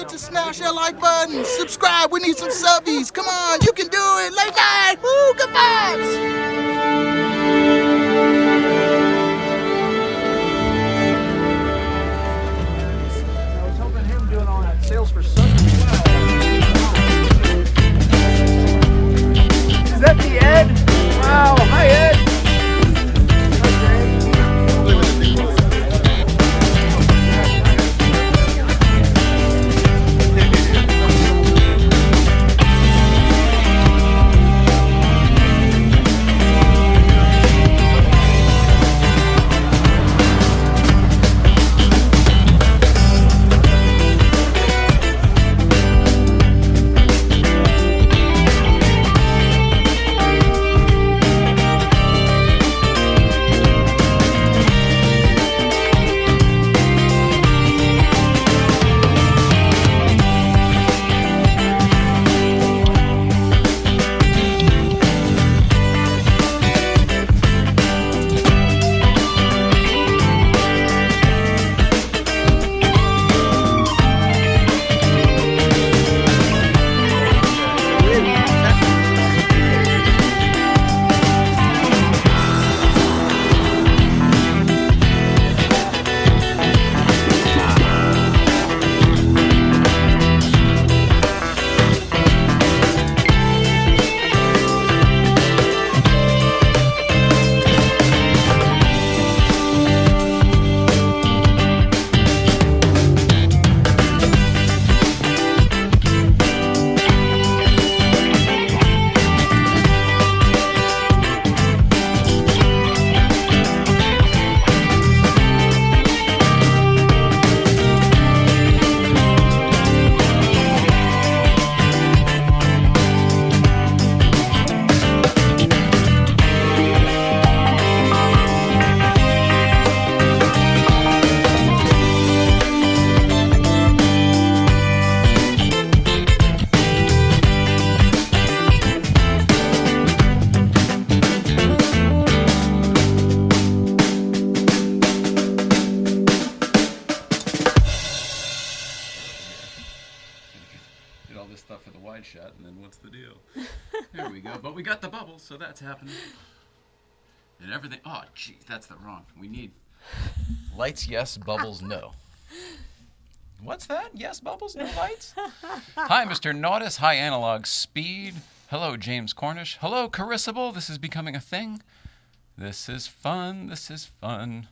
forget to smash that like button. Subscribe. We need some subbies. Come on, you can do it. Late night. Woo, good vibes. I was helping him doing all that sales for Sunday. Is that the Ed? Wow. Hi, Ed. Stuff for the wide shot, and then what's the deal? There we go. But we got the bubbles, so that's happening. And everything. Oh, geez, that's the wrong. We need lights, yes, bubbles, no. What's that? Yes, bubbles, no lights? Hi, Mr. Nautis. Hi, Analog Speed. Hello, James Cornish. Hello, Carissable. This is becoming a thing. This is fun. This is fun.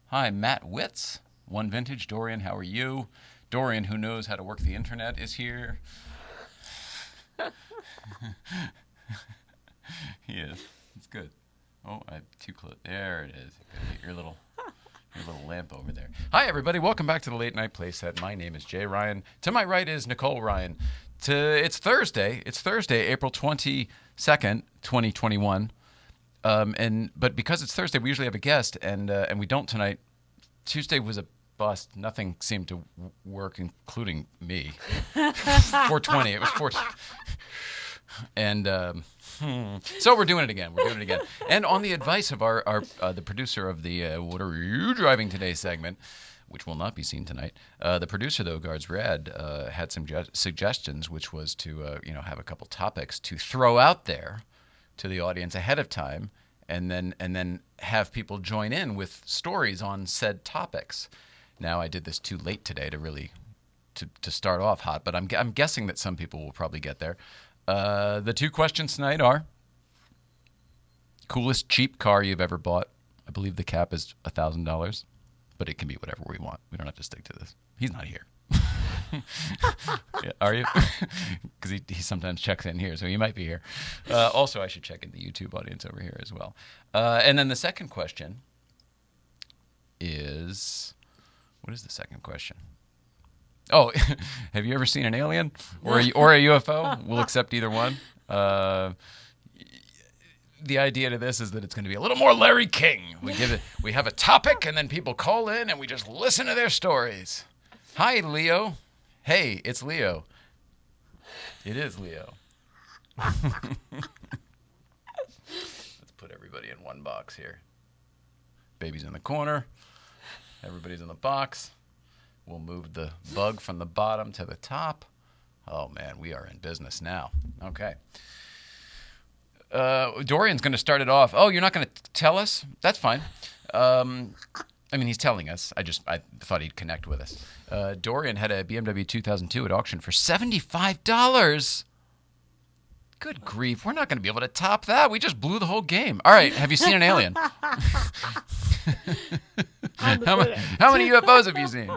Hi, Matt Witz. One Vintage. Dorian, how are you? Dorian, who knows how to work the internet, is here. He is. It's good. Oh, I'm too close. There it is. Get your little lamp over there. Hi, everybody. Welcome back to the Late Night Playset. My name is Jay Ryan. To my right is Nicole Ryan. It's Thursday. It's Thursday, April 22nd, 2021. But because it's Thursday, we usually have a guest, and we don't tonight. Tuesday was a bust. Nothing seemed to work, including me. 420. It was 420. And so we're doing it again. And on the advice of our the producer of the "What Are You Driving Today" segment, which will not be seen tonight, the producer though, Guards Rad, had some suggestions, which was to have a couple topics to throw out there to the audience ahead of time, and then have people join in with stories on said topics. Now, I did this too late today to really to start off hot, but I'm guessing that some people will probably get there. The two questions tonight are: coolest cheap car you've ever bought. I believe the cap is $1,000, but it can be whatever we want. We don't have to stick to this. He's not here. Yeah, are you? Because he sometimes checks in here, so he might be here. Also, I should check in the YouTube audience over here as well. And then the second question is, what is the second question? Oh, have you ever seen an alien or a UFO? We'll accept either one. The idea to this is that it's going to be a little more Larry King. We have a topic, and then people call in, and we just listen to their stories. Hi, Leo. Hey, it's Leo. It is Leo. Let's put everybody in one box here. Baby's in the corner. Everybody's in the box. We'll move the bug from the bottom to the top. Oh, man, we are in business now. Okay. Dorian's going to start it off. Oh, you're not going to tell us? That's fine. I mean, he's telling us. I thought he'd connect with us. Dorian had a BMW 2002 at auction for $75. Good grief. We're not going to be able to top that. We just blew the whole game. All right. Have you seen an alien? How many UFOs have you seen?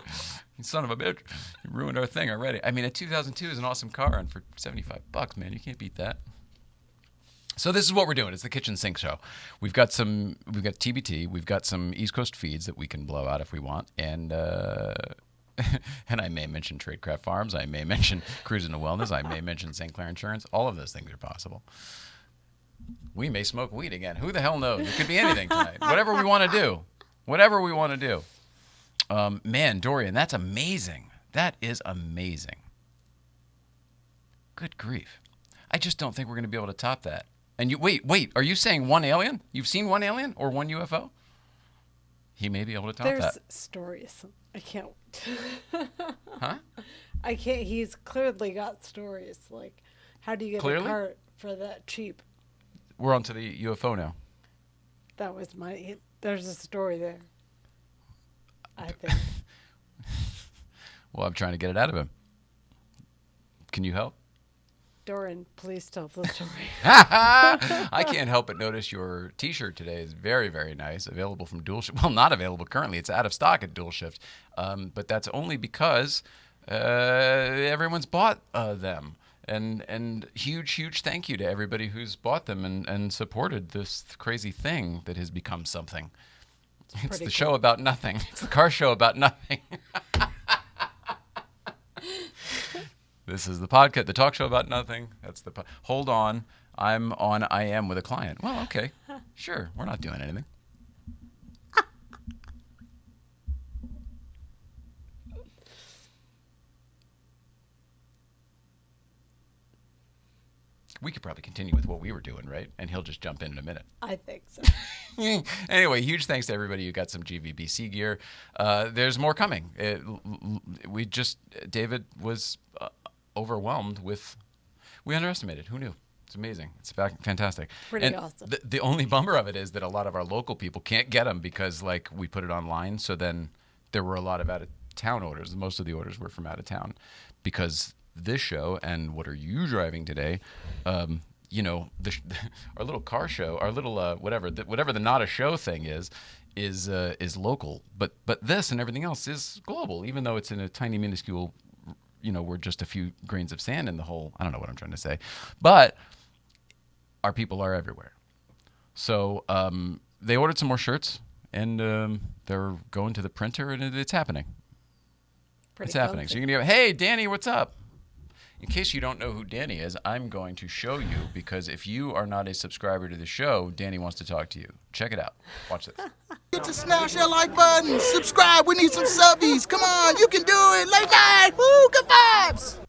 You son of a bitch. You ruined our thing already. I mean, a 2002 is an awesome car, and for $75, man, you can't beat that. So this is what we're doing. It's the kitchen sink show. We've got TBT. We've got some East Coast feeds that we can blow out if we want. And and I may mention Tradecraft Farms. I may mention Cruising to Wellness. I may mention St. Clair Insurance. All of those things are possible. We may smoke weed again. Who the hell knows? It could be anything tonight. Whatever we want to do. Whatever we want to do. Man, Dorian, that's amazing. That is amazing. Good grief. I just don't think we're going to be able to top that. And you wait, are you saying one alien? You've seen one alien or one UFO? He may be able to top that. There's stories. I can't. Huh? I can't. He's clearly got stories. Like, how do you get a cart for that cheap? We're on to the UFO now. That was there's a story there. I think. Well, I'm trying to get it out of him. Can you help? Dorian, please tell the story. I can't help but notice your T-shirt today is very, very nice. Available from Dual Shift. Well, not available currently. It's out of stock at Dual Shift. But that's only because everyone's bought them. And huge thank you to everybody who's bought them and supported this crazy thing that has become something. It's the show about nothing. It's the car show about nothing. This is the podcast, the talk show about nothing. That's the hold on. I'm on I am with a client. Well, okay. Sure. We're not doing anything. We could probably continue with what we were doing, right? And he'll just jump in a minute. I think so. Anyway, huge thanks to everybody who got some GVBC gear. There's more coming. David was overwhelmed with. We underestimated. Who knew? It's amazing. It's fantastic. Pretty awesome. The only bummer of it is that a lot of our local people can't get them because, like, we put it online. So then there were a lot of out-of-town orders. Most of the orders were from out of town because this show and What Are You Driving Today, our little car show, our little whatever the not a show thing is local. But this and everything else is global, even though it's in a tiny, minuscule. We're just a few grains of sand in the whole. I don't know what I'm trying to say, but our people are everywhere. So they ordered some more shirts, and they're going to the printer, and it's happening. It's happening. So you're gonna go, hey, Danny, what's up? In case you don't know who Danny is, I'm going to show you because if you are not a subscriber to the show, Danny wants to talk to you. Check it out. Watch this. Get to smash that like button. Subscribe. We need some subbies. Come on, you can do it. Late night. Woo, good vibes.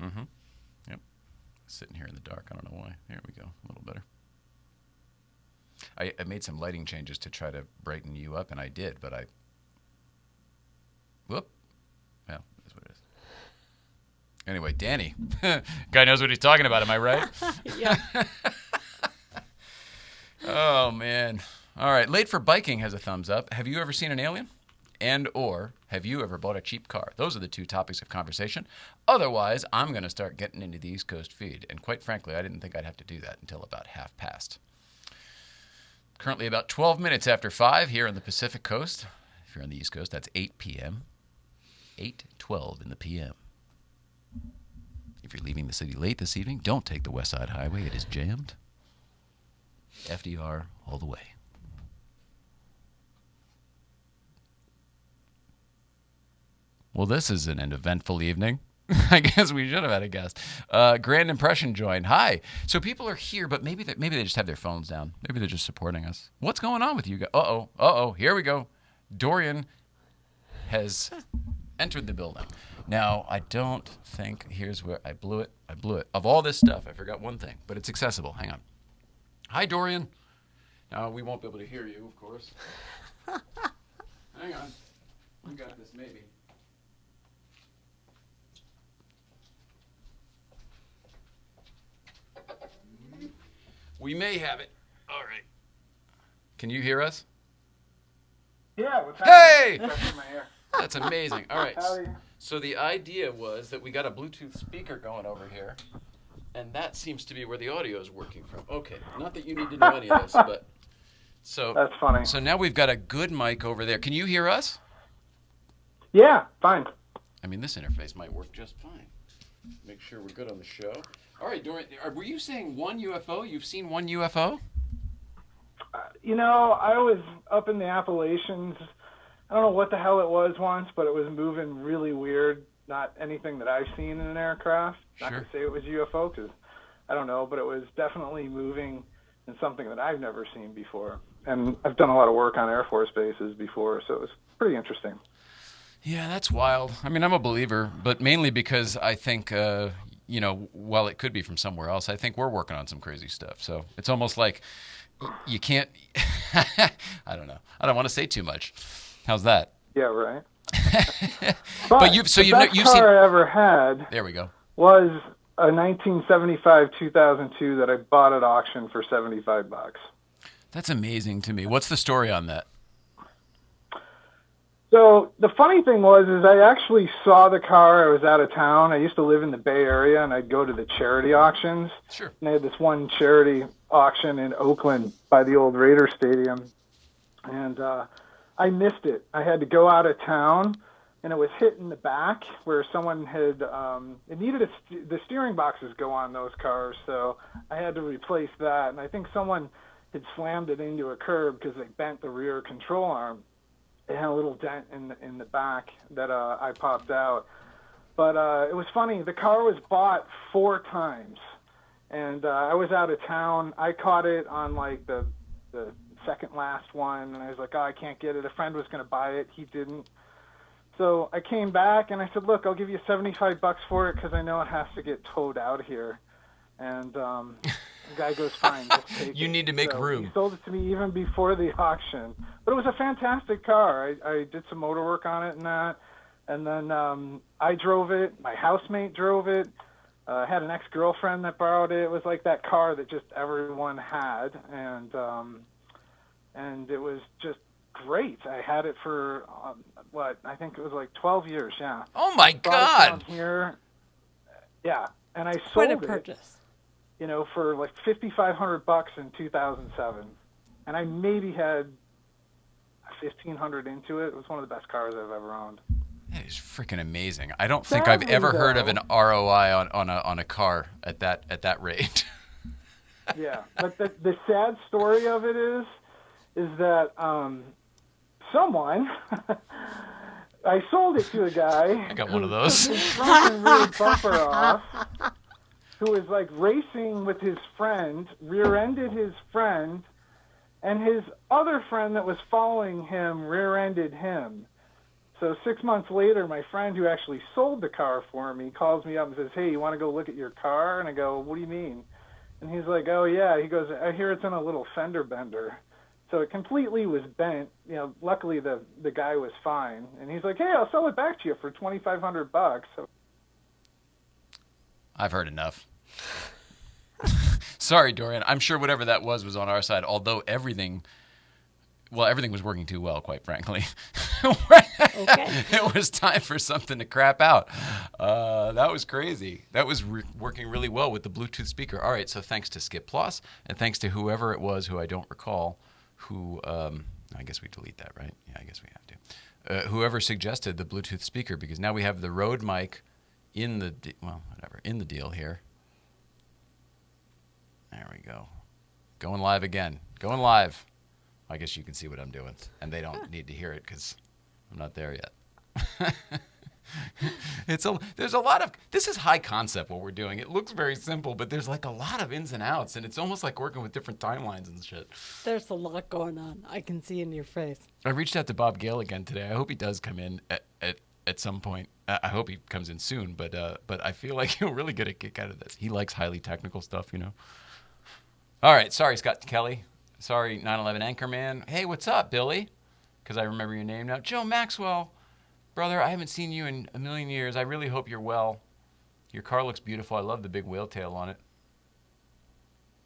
Mm-hmm. Yep. Sitting here in the dark. I don't know why. There we go. A little better. I made some lighting changes to try to brighten you up, and I did, but whoop. Well, that's what it is. Anyway, Danny. Guy knows what he's talking about, am I right? Yeah. Oh, man. All right. Late for Biking has a thumbs up. Have you ever seen an alien? And or have you ever bought a cheap car? Those are the two topics of conversation. Otherwise, I'm going to start getting into the East Coast feed. And quite frankly, I didn't think I'd have to do that until about 5:30. Currently about 12 minutes after 5 here on the Pacific Coast. If you're on the East Coast, that's 8 p.m. 8:12 in the p.m. If you're leaving the city late this evening, don't take the West Side Highway. It is jammed. FDR all the way. Well, this is an eventful evening. I guess we should have had a guest. Grand Impression joined. Hi. So people are here, but maybe they just have their phones down. Maybe they're just supporting us. What's going on with you guys? Uh-oh. Here we go. Dorian has entered the building. Now, I don't think, here's where I blew it. Of all this stuff, I forgot one thing, but it's accessible. Hang on. Hi, Dorian. Now, we won't be able to hear you, of course. Hang on. You got this, maybe. We may have it. All right. Can you hear us? Yeah, what's Hey! happening? Hey! That's amazing. All right. Howdy. So the idea was that we got a Bluetooth speaker going over here, and that seems to be where the audio is working from. Okay. Not that you need to know any of this, but so That's funny. So now we've got a good mic over there. Can you hear us? Yeah, fine. I mean, this interface might work just fine. Make sure we're good on the show. All right, Dorian, were you saying one UFO? You've seen one UFO? I was up in the Appalachians. I don't know what the hell it was once, but it was moving really weird. Not anything that I've seen in an aircraft. Not Sure. to say it was UFO, because I don't know, but it was definitely moving in something that I've never seen before. And I've done a lot of work on Air Force bases before, so it was pretty interesting. Yeah, that's wild. I mean, I'm a believer, but mainly because I think, while it could be from somewhere else, I think we're working on some crazy stuff. So it's almost like you can't. I don't know. I don't want to say too much. How's that? Yeah, right. But you've the best seen. car I ever had There we go. was a 1975 2002 that I bought at auction for $75. That's amazing to me. What's the story on that? So the funny thing was, I actually saw the car. I was out of town. I used to live in the Bay Area, and I'd go to the charity auctions. Sure. And they had this one charity auction in Oakland by the old Raider Stadium, and I missed it. I had to go out of town, and it was hit in the back where someone had. It needed the steering boxes go on those cars, so I had to replace that. And I think someone had slammed it into a curb because they bent the rear control arm. It had a little dent in the back that I popped out. But it was funny. The car was bought 4 times, and I was out of town. I caught it on like the second last one, and I was like, oh, I can't get it. A friend was going to buy it. He didn't. So I came back, and I said, look, I'll give you $75 for it because I know it has to get towed out here. And the guy goes, fine, just take it. You need to make room. He sold it to me even before the auction. But it was a fantastic car. I did some motor work on it and that. And then I drove it. My housemate drove it. I had an ex-girlfriend that borrowed it. It was like that car that just everyone had. And it was just great. I had it for, I think it was like 12 years, yeah. Oh, my God. Down here. Yeah. And I Quite sold a purchase. it, for like $5,500 in 2007. And I maybe had 1,500 into it. It was one of the best cars I've ever owned. That is freaking amazing. I don't think I've ever heard of an ROI on a car at that rate. Yeah, but the sad story of it is that someone I sold it to a guy. I got one of those. His front and rear bumper off. Who was like racing with his friend, rear-ended his friend, and his other friend that was following him rear-ended him. So 6 months later, my friend who actually sold the car for me calls me up and says, hey, you want to go look at your car? And I go, what do you mean? And he's like, oh, yeah. He goes, I hear it's in a little fender bender. So it completely was bent. Luckily the guy was fine. And he's like, hey, I'll sell it back to you for $2,500. So I've heard enough. Sorry, Dorian. I'm sure whatever that was on our side, although everything was working too well, quite frankly. Okay. It was time for something to crap out. That was crazy. That was working really well with the Bluetooth speaker. All right, so thanks to Skip Plus, and thanks to whoever it was who I don't recall, who, I guess we delete that, right? Yeah, I guess we have to. Whoever suggested the Bluetooth speaker, because now we have the Rode mic in the deal here. There we go. Going live again. Going live. I guess you can see what I'm doing, and they don't need to hear it because I'm not there yet. There's a lot of, this is high concept what we're doing. It looks very simple, but there's like a lot of ins and outs, and it's almost like working with different timelines and shit. There's a lot going on. I can see in your face. I reached out to Bob Gale again today. I hope he does come in at some point. I hope he comes in soon, but I feel like he'll really get a kick out of this. He likes highly technical stuff, All right, sorry, Scott Kelly. Sorry, 9/11 Anchorman. Hey, what's up, Billy? Because I remember your name now. Joe Maxwell. Brother, I haven't seen you in a million years. I really hope you're well. Your car looks beautiful. I love the big whale tail on it.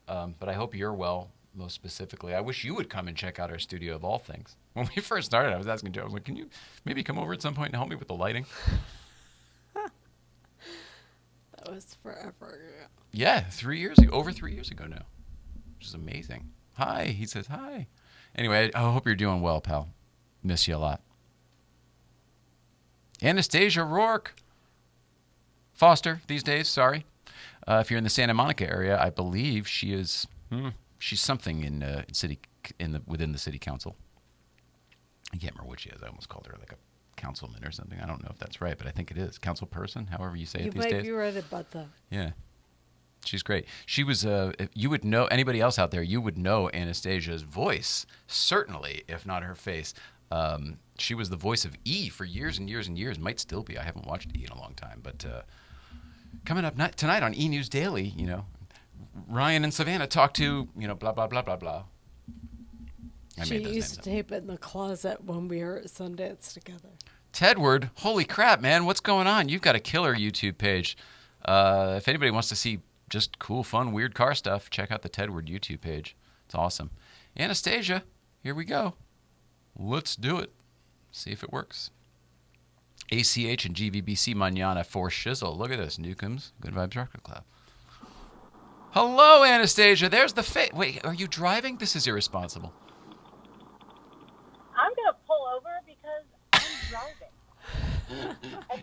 But I hope you're well, most specifically. I wish you would come and check out our studio of all things. When we first started, I was asking Joe, I was like, can you maybe come over at some point and help me with the lighting? That was forever ago. Yeah, 3 years ago. Over 3 years ago now. Which is amazing. Hi. He says hi. Anyway, I hope you're doing well, pal. Miss you a lot. Anastasia Roark. Foster these days, sorry. If you're in the Santa Monica area, I believe she is. She's something within the city council. I can't remember what she is. I almost called her like a councilman or something. I don't know if that's right, but I think it is. Council person, however you say it these days. You might be right about that. Yeah. She's great. She was, if you would know, anybody else out there, you would know Anastasia's voice, certainly, if not her face. She was the voice of E for years and years and years. Might still be. I haven't watched E in a long time. But coming up tonight on E! News Daily, Ryan and Savannah talk to, blah, blah, blah, blah, blah. She used to tape it in the closet when we were at Sundance together. Tedward, holy crap, man. What's going on? You've got a killer YouTube page. If anybody wants to see just cool, fun, weird car stuff, check out the Tedward YouTube page. It's awesome. Anastasia, here we go. Let's do it. See if it works. ACH and GVBC Manana for Shizzle. Look at this. Newcomb's Good Vibes Record Club. Hello, Anastasia. There's the face. Wait, are you driving? This is irresponsible. I'm going to pull over because I'm driving.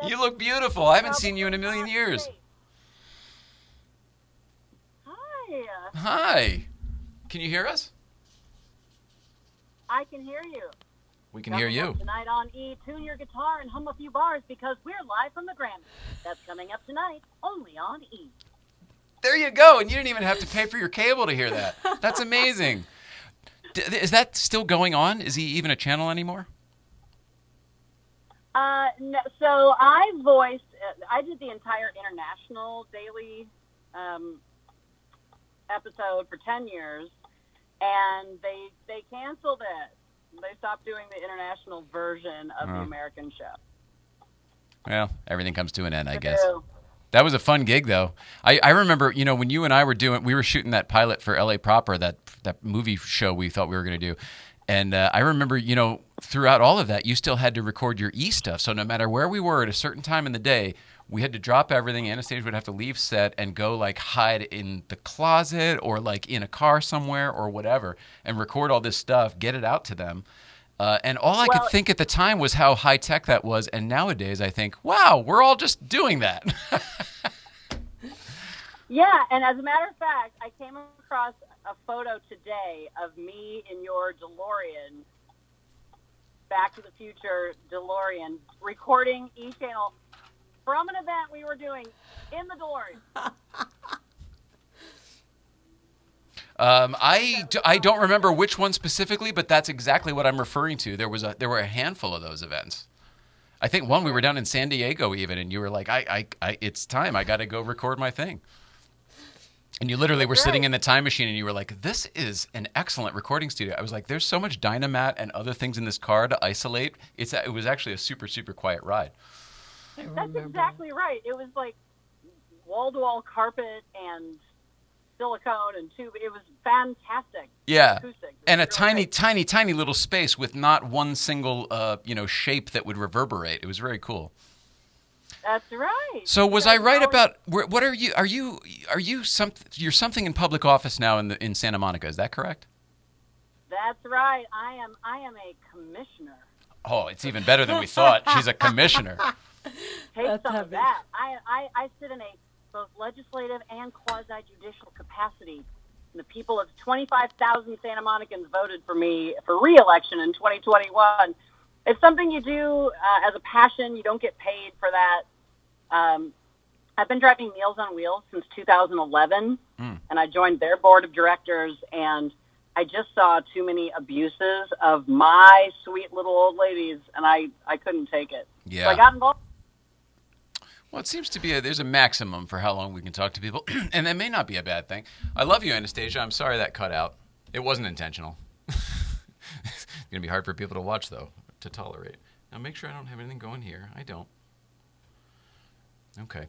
You look beautiful. I haven't seen you in a million years. Hi. Hi. Can you hear us? I can hear you. We can hear you. Tonight on E! Tune your guitar and hum a few bars because we're live from the Grammy. That's coming up tonight, only on E! There you go. And you didn't even have to pay for your cable to hear that. That's amazing. Is that still going on? Is he even a channel anymore? No, so I did the entire international daily episode for 10 years, and they canceled it. They stopped doing the international version of the American show. Well, everything comes to an end, I guess. That was a fun gig, though. I remember, when you and I we were shooting that pilot for LA Proper, that movie show we thought we were going to do. And I remember, throughout all of that, you still had to record your E stuff. So no matter where we were at a certain time in the day, we had to drop everything. Anastasia would have to leave set and go hide in the closet or in a car somewhere or whatever and record all this stuff, get it out to them. And all I could think at the time was how high tech that was. And nowadays I think, wow, we're all just doing that. Yeah. And as a matter of fact, I came across a photo today of me in your DeLorean, Back to the Future DeLorean, recording E! Channel from an event we were doing in the DeLorean. I don't remember which one specifically, but that's exactly what I'm referring to. There were a handful of those events. I think one we were down in San Diego even, and you were like, it's time. I got to go record my thing. And you literally were sitting in the time machine, and you were like, this is an excellent recording studio. I was like, there's so much Dynamat and other things in this car to isolate. It was actually a super, super quiet ride. That's exactly right. It was like wall-to-wall carpet and silicone and tube. It was fantastic. Yeah, and a really tiny little space with not one single shape that would reverberate. It was very cool. That's right. So was I right about what are you? Are you you're something in public office now in Santa Monica? Is that correct? That's right. I am a commissioner. Oh, it's even better than we thought. She's a commissioner. Take some of that. I sit in a both legislative and quasi-judicial capacity. And the people of 25,000 Santa Monicans voted for me for re-election in 2021. It's something you do as a passion. You don't get paid for that. I've been driving Meals on Wheels since 2011, and I joined their board of directors, and I just saw too many abuses of my sweet little old ladies, and I couldn't take it. Yeah. So I got involved. Well, it seems to be there's a maximum for how long we can talk to people, and that may not be a bad thing. I love you, Anastasia. I'm sorry that cut out. It wasn't intentional. It's going to be hard for people to watch, though, to tolerate. Now make sure I don't have anything going here. I don't. Okay.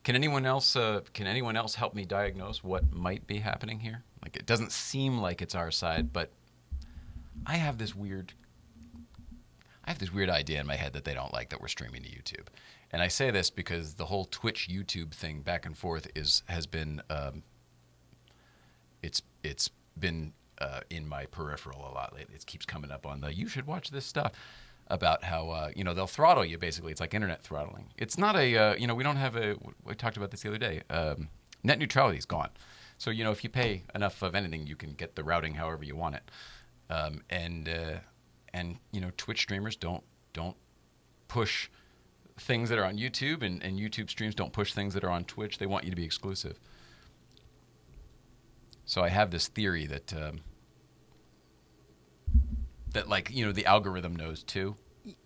Can anyone else help me diagnose what might be happening here? Like, it doesn't seem like it's our side, but I have this weird idea in my head that they don't like that we're streaming to YouTube. And I say this because the whole Twitch YouTube thing back and forth has been it's been in my peripheral a lot lately. It keeps coming up on you should watch this stuff about how they'll throttle you. Basically, it's like internet throttling. It's not a we don't have we talked about this the other day. Net neutrality is gone. So if you pay enough of anything, you can get the routing however you want it. And Twitch streamers don't push things that are on YouTube, and YouTube streams don't push things that are on Twitch. They want you to be exclusive. So I have this theory that the algorithm knows too.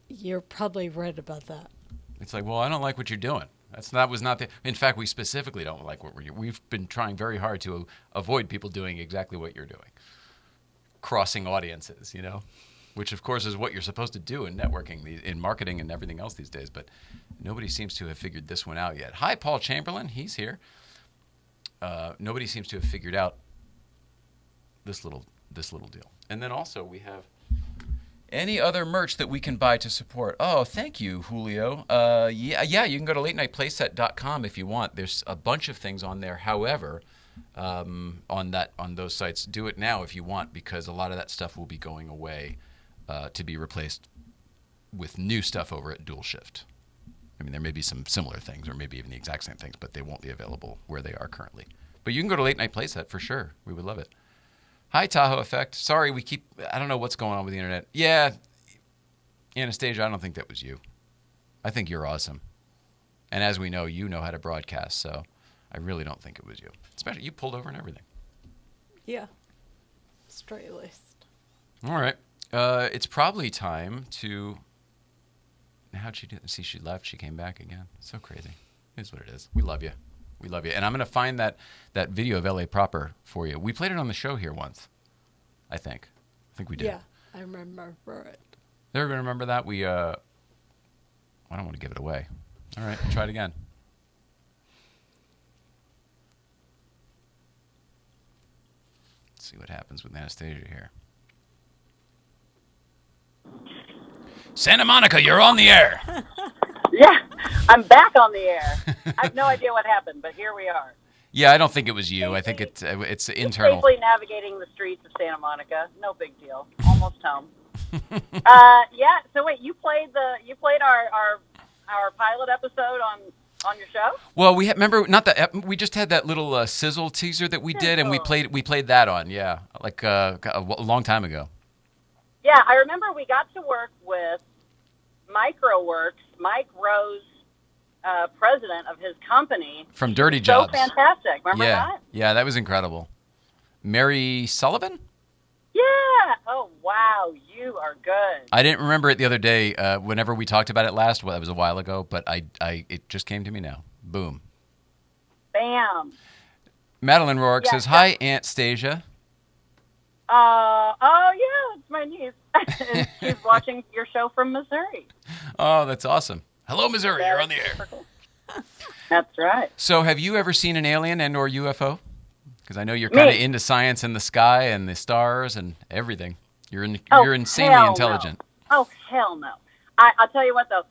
You're probably right about that. It's like, well, I don't like what you're doing. That was not the. In fact, we specifically don't like what we've been trying very hard to avoid people doing exactly what you're doing, crossing audiences, which of course is what you're supposed to do in networking, in marketing, and everything else these days. But nobody seems to have figured this one out yet. Hi, Paul Chamberlain. He's here. Nobody seems to have figured out this little deal. And then also we have any other merch that we can buy to support. Oh, thank you, Julio. Yeah, you can go to latenightplayset.com if you want. There's a bunch of things on there. However, on those sites, do it now if you want, because a lot of that stuff will be going away to be replaced with new stuff over at Dual Shift. I mean, there may be some similar things, or maybe even the exact same things, but they won't be available where they are currently. But you can go to Late Night Playset for sure. We would love it. Hi, Tahoe Effect. Sorry, I don't know what's going on with the internet. Yeah, Anastasia, I don't think that was you. I think you're awesome. And as we know, you know how to broadcast, so I really don't think it was you. Especially, you pulled over and everything. Yeah. Straight-laced. All right. It's probably time to... How'd she do? See, she left. She came back again. So crazy. It is what it is. We love you. We love you. And I'm going to find that video of LA Proper for you. We played it on the show here once, I think. I think we did. Yeah, I remember it. They're going to remember that? I don't want to give it away. All right, try it again. Let's see what happens with Anastasia here. Santa Monica, you're on the air. Yeah, I'm back on the air. I have no idea what happened, but here we are. Yeah, I don't think it was you. I think it's internal. Safely navigating the streets of Santa Monica. No big deal. Almost home. Yeah. So wait, you played our pilot episode on your show? Well, remember not that we just had that little sizzle teaser that we did, and we played that on. Yeah, like a long time ago. Yeah, I remember we got to work with MicroWorks, Mike Rose, president of his company. From Dirty Jobs. So fantastic. Remember that? Yeah, that was incredible. Mary Sullivan? Yeah. Oh, wow. You are good. I didn't remember it the other day. Whenever we talked about it last, well, that was a while ago, but it just came to me now. Boom. Bam. Madeline Roark says, hi, Anastasia. Oh, yeah, it's my niece. She's watching your show from Missouri. Oh, that's awesome. Hello, Missouri. You're on the air. That's right. So have you ever seen an alien and or UFO? Because I know you're kind of into science and the sky and the stars and everything. You're insanely intelligent. No. Oh, hell no. I'll tell you what, though.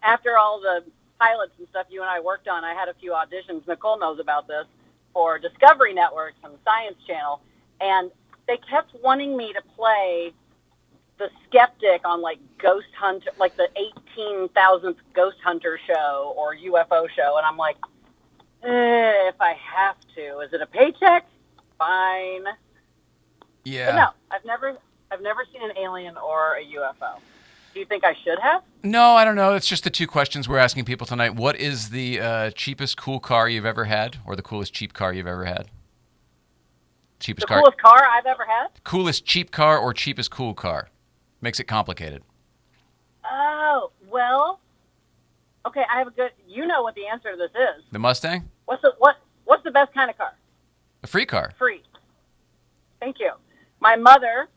After all the pilots and stuff you and I worked on, I had a few auditions. Nicole knows about this, for Discovery Networks and the Science Channel. And they kept wanting me to play the skeptic on like Ghost Hunter, like the 18,000th Ghost Hunter show or UFO show. And I'm like, if I have to, is it a paycheck? Fine. Yeah. But no, I've never seen an alien or a UFO. Do you think I should have? No, I don't know. It's just the two questions we're asking people tonight. What is the cheapest cool car you've ever had, or the coolest cheap car you've ever had? Coolest car I've ever had? Coolest cheap car or cheapest cool car? Makes it complicated. Oh, well, okay, I have a good, you know what the answer to this is. The Mustang? What's the best kind of car? A free car. Free. Thank you. My mother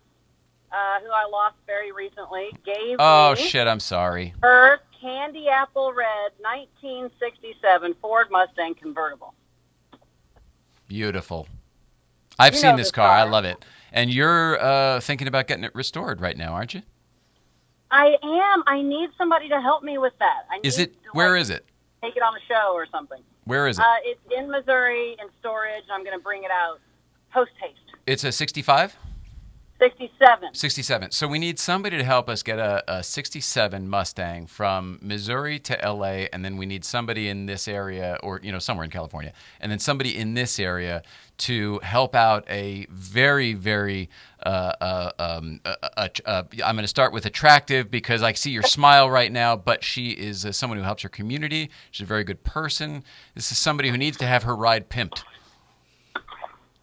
who I lost very recently, gave Oh, me shit, I'm sorry. her candy apple red 1967 Ford Mustang convertible. Beautiful. I've You seen know this this car. I car. love it. And you're thinking about getting it restored right now, aren't you? I am. I need somebody to help me with that. Where is it? Take it on a show or something. Where is it? It's in Missouri in storage. I'm going to bring it out post haste. It's a 65? 67. 67. So we need somebody to help us get a 67 Mustang from Missouri to LA, and then we need somebody in this area, or somewhere in California, and then somebody in this area to help out a very, very. I'm going to start with attractive because I see your smile right now, but she is someone who helps her community. She's a very good person. This is somebody who needs to have her ride pimped.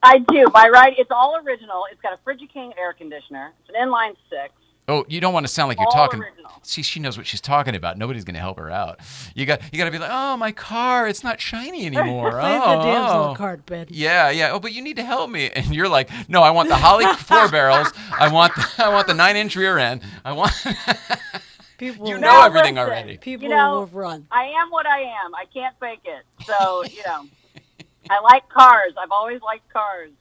I do. My ride, it's all original. It's got a Frigidaire air conditioner. It's an inline six. Oh, you don't want to sound like you're All talking. original. See, she knows what she's talking about. Nobody's going to help her out. You got to be like, oh, my car, it's not shiny anymore. Play the damsel card bid. Yeah. Oh, but you need to help me. And you're like, no, I want the Holly floor barrels. I want the 9-inch rear end. I want. People you know everything listen, already. People will run. I am what I am. I can't fake it. So I like cars. I've always liked cars.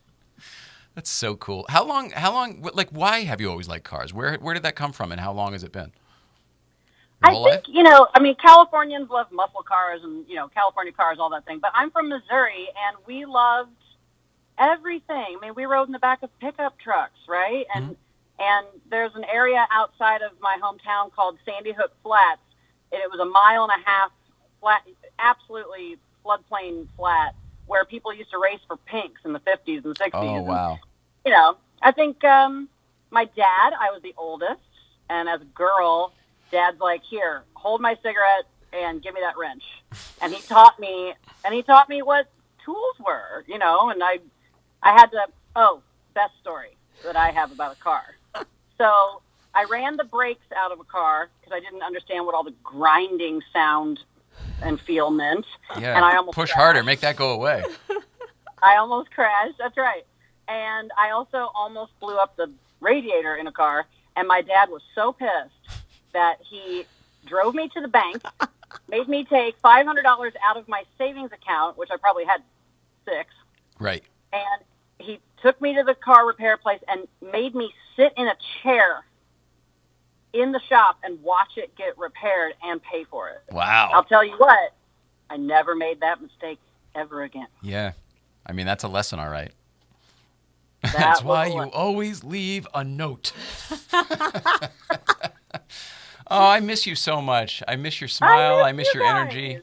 That's so cool. How long, like, why have you always liked cars? Where did that come from, and how long has it been? Your whole life? Californians love muscle cars and, California cars, all that thing. But I'm from Missouri, and we loved everything. I mean, we rode in the back of pickup trucks, right? And there's an area outside of my hometown called Sandy Hook Flats. And it was 1.5 miles flat, absolutely floodplain flat, where people used to race for pinks in the 50s and 60s. Oh, wow. And, I think my dad, I was the oldest, and as a girl, Dad's like, here, hold my cigarette and give me that wrench. And he taught me what tools were, and I had to, best story that I have about a car. So I ran the brakes out of a car because I didn't understand what all the grinding sound and feel meant. Yeah, and I almost push crashed. harder, make that go away. I almost crashed. That's right. And I also almost blew up the radiator in a car. And my dad was so pissed that he drove me to the bank, made me take $500 out of my savings account, which I probably had 6. Right. And he took me to the car repair place and made me sit in a chair in the shop and watch it get repaired and pay for it. Wow. I'll tell you what, I never made that mistake ever again. Yeah. I mean, that's a lesson, all right. That That's was why a you lesson. always leave a note. Oh, I miss you so much. I miss your smile. I miss you your guys. energy.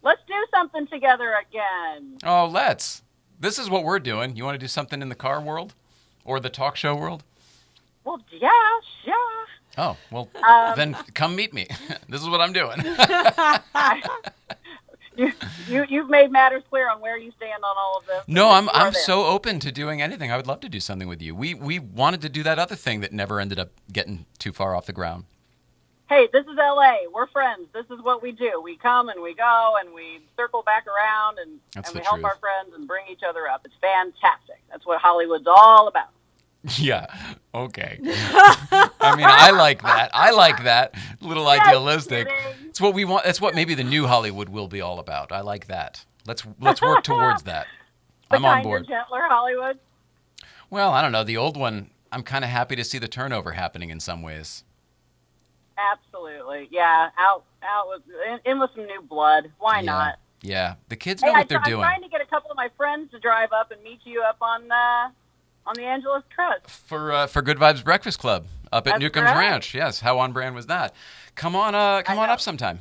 Let's do something together again. Oh, let's. This is what we're doing. You want to do something in the car world or the talk show world? Well, yeah, sure. Oh, well, then come meet me. This is what I'm doing. You've made matters clear on where you stand on all of this. No, I'm there. so open to doing anything. I would love to do something with you. We wanted to do that other thing that never ended up getting too far off the ground. Hey, this is LA. We're friends. This is what we do. We come and we go and we circle back around and we help our friends and bring each other up. It's fantastic. That's what Hollywood's all about. Yeah. Okay. I mean, I like that. A little idealistic. kidding. It's what we want. That's what maybe the new Hollywood will be all about. I like that. Let's work towards that. I'm on board. The kinder, gentler Hollywood. Well, I don't know. The old one, I'm kind of happy to see the turnover happening in some ways. Absolutely. Yeah. Out in with some new blood. Why not? Yeah. The kids know what they're doing. I'm trying to get a couple of my friends to drive up and meet you up on the Angeles Crest. For Good Vibes Breakfast Club up at That's Newcomb's right. Ranch. Yes. How on brand was that? Come on up sometime.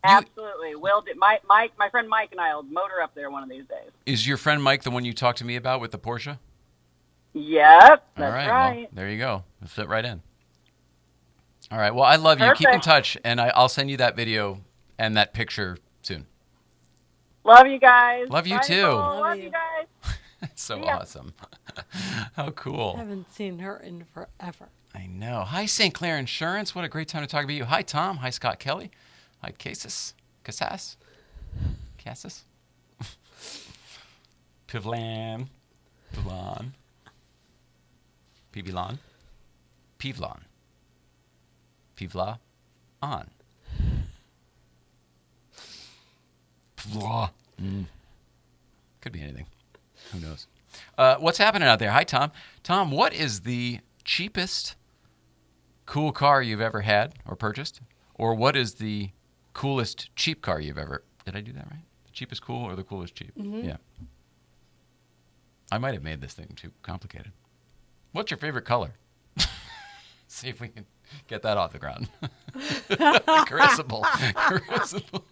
Absolutely. Will do. My friend Mike and I will motor up there one of these days. Is your friend Mike the one you talked to me about with the Porsche? Yep. That's All right. right. Well, there you go. It'll fit right in. All right. Well, I love you. Keep in Perfect. touch, and I'll send you that video and that picture soon. Love you guys. Love you Bye, too. Nicole. Love Love you. you guys. It's so Yeah. awesome. How cool. I haven't seen her in forever. I know. Hi, St. Clair Insurance. What a great time to talk about you. Hi, Tom. Hi, Scott Kelly. Hi, Casas. Casas. Pivlan. Pivlon. Pivlon. Pivla. On. Pivla. Could be anything. Who knows? What's happening out there? Hi, Tom. Tom, what is the cheapest cool car you've ever had or purchased? Or what is the coolest cheap car you've ever... Did I do that right? The cheapest cool or the coolest cheap? Mm-hmm. Yeah. I might have made this thing too complicated. What's your favorite color? See if we can get that off the ground. Caressable. Caressable.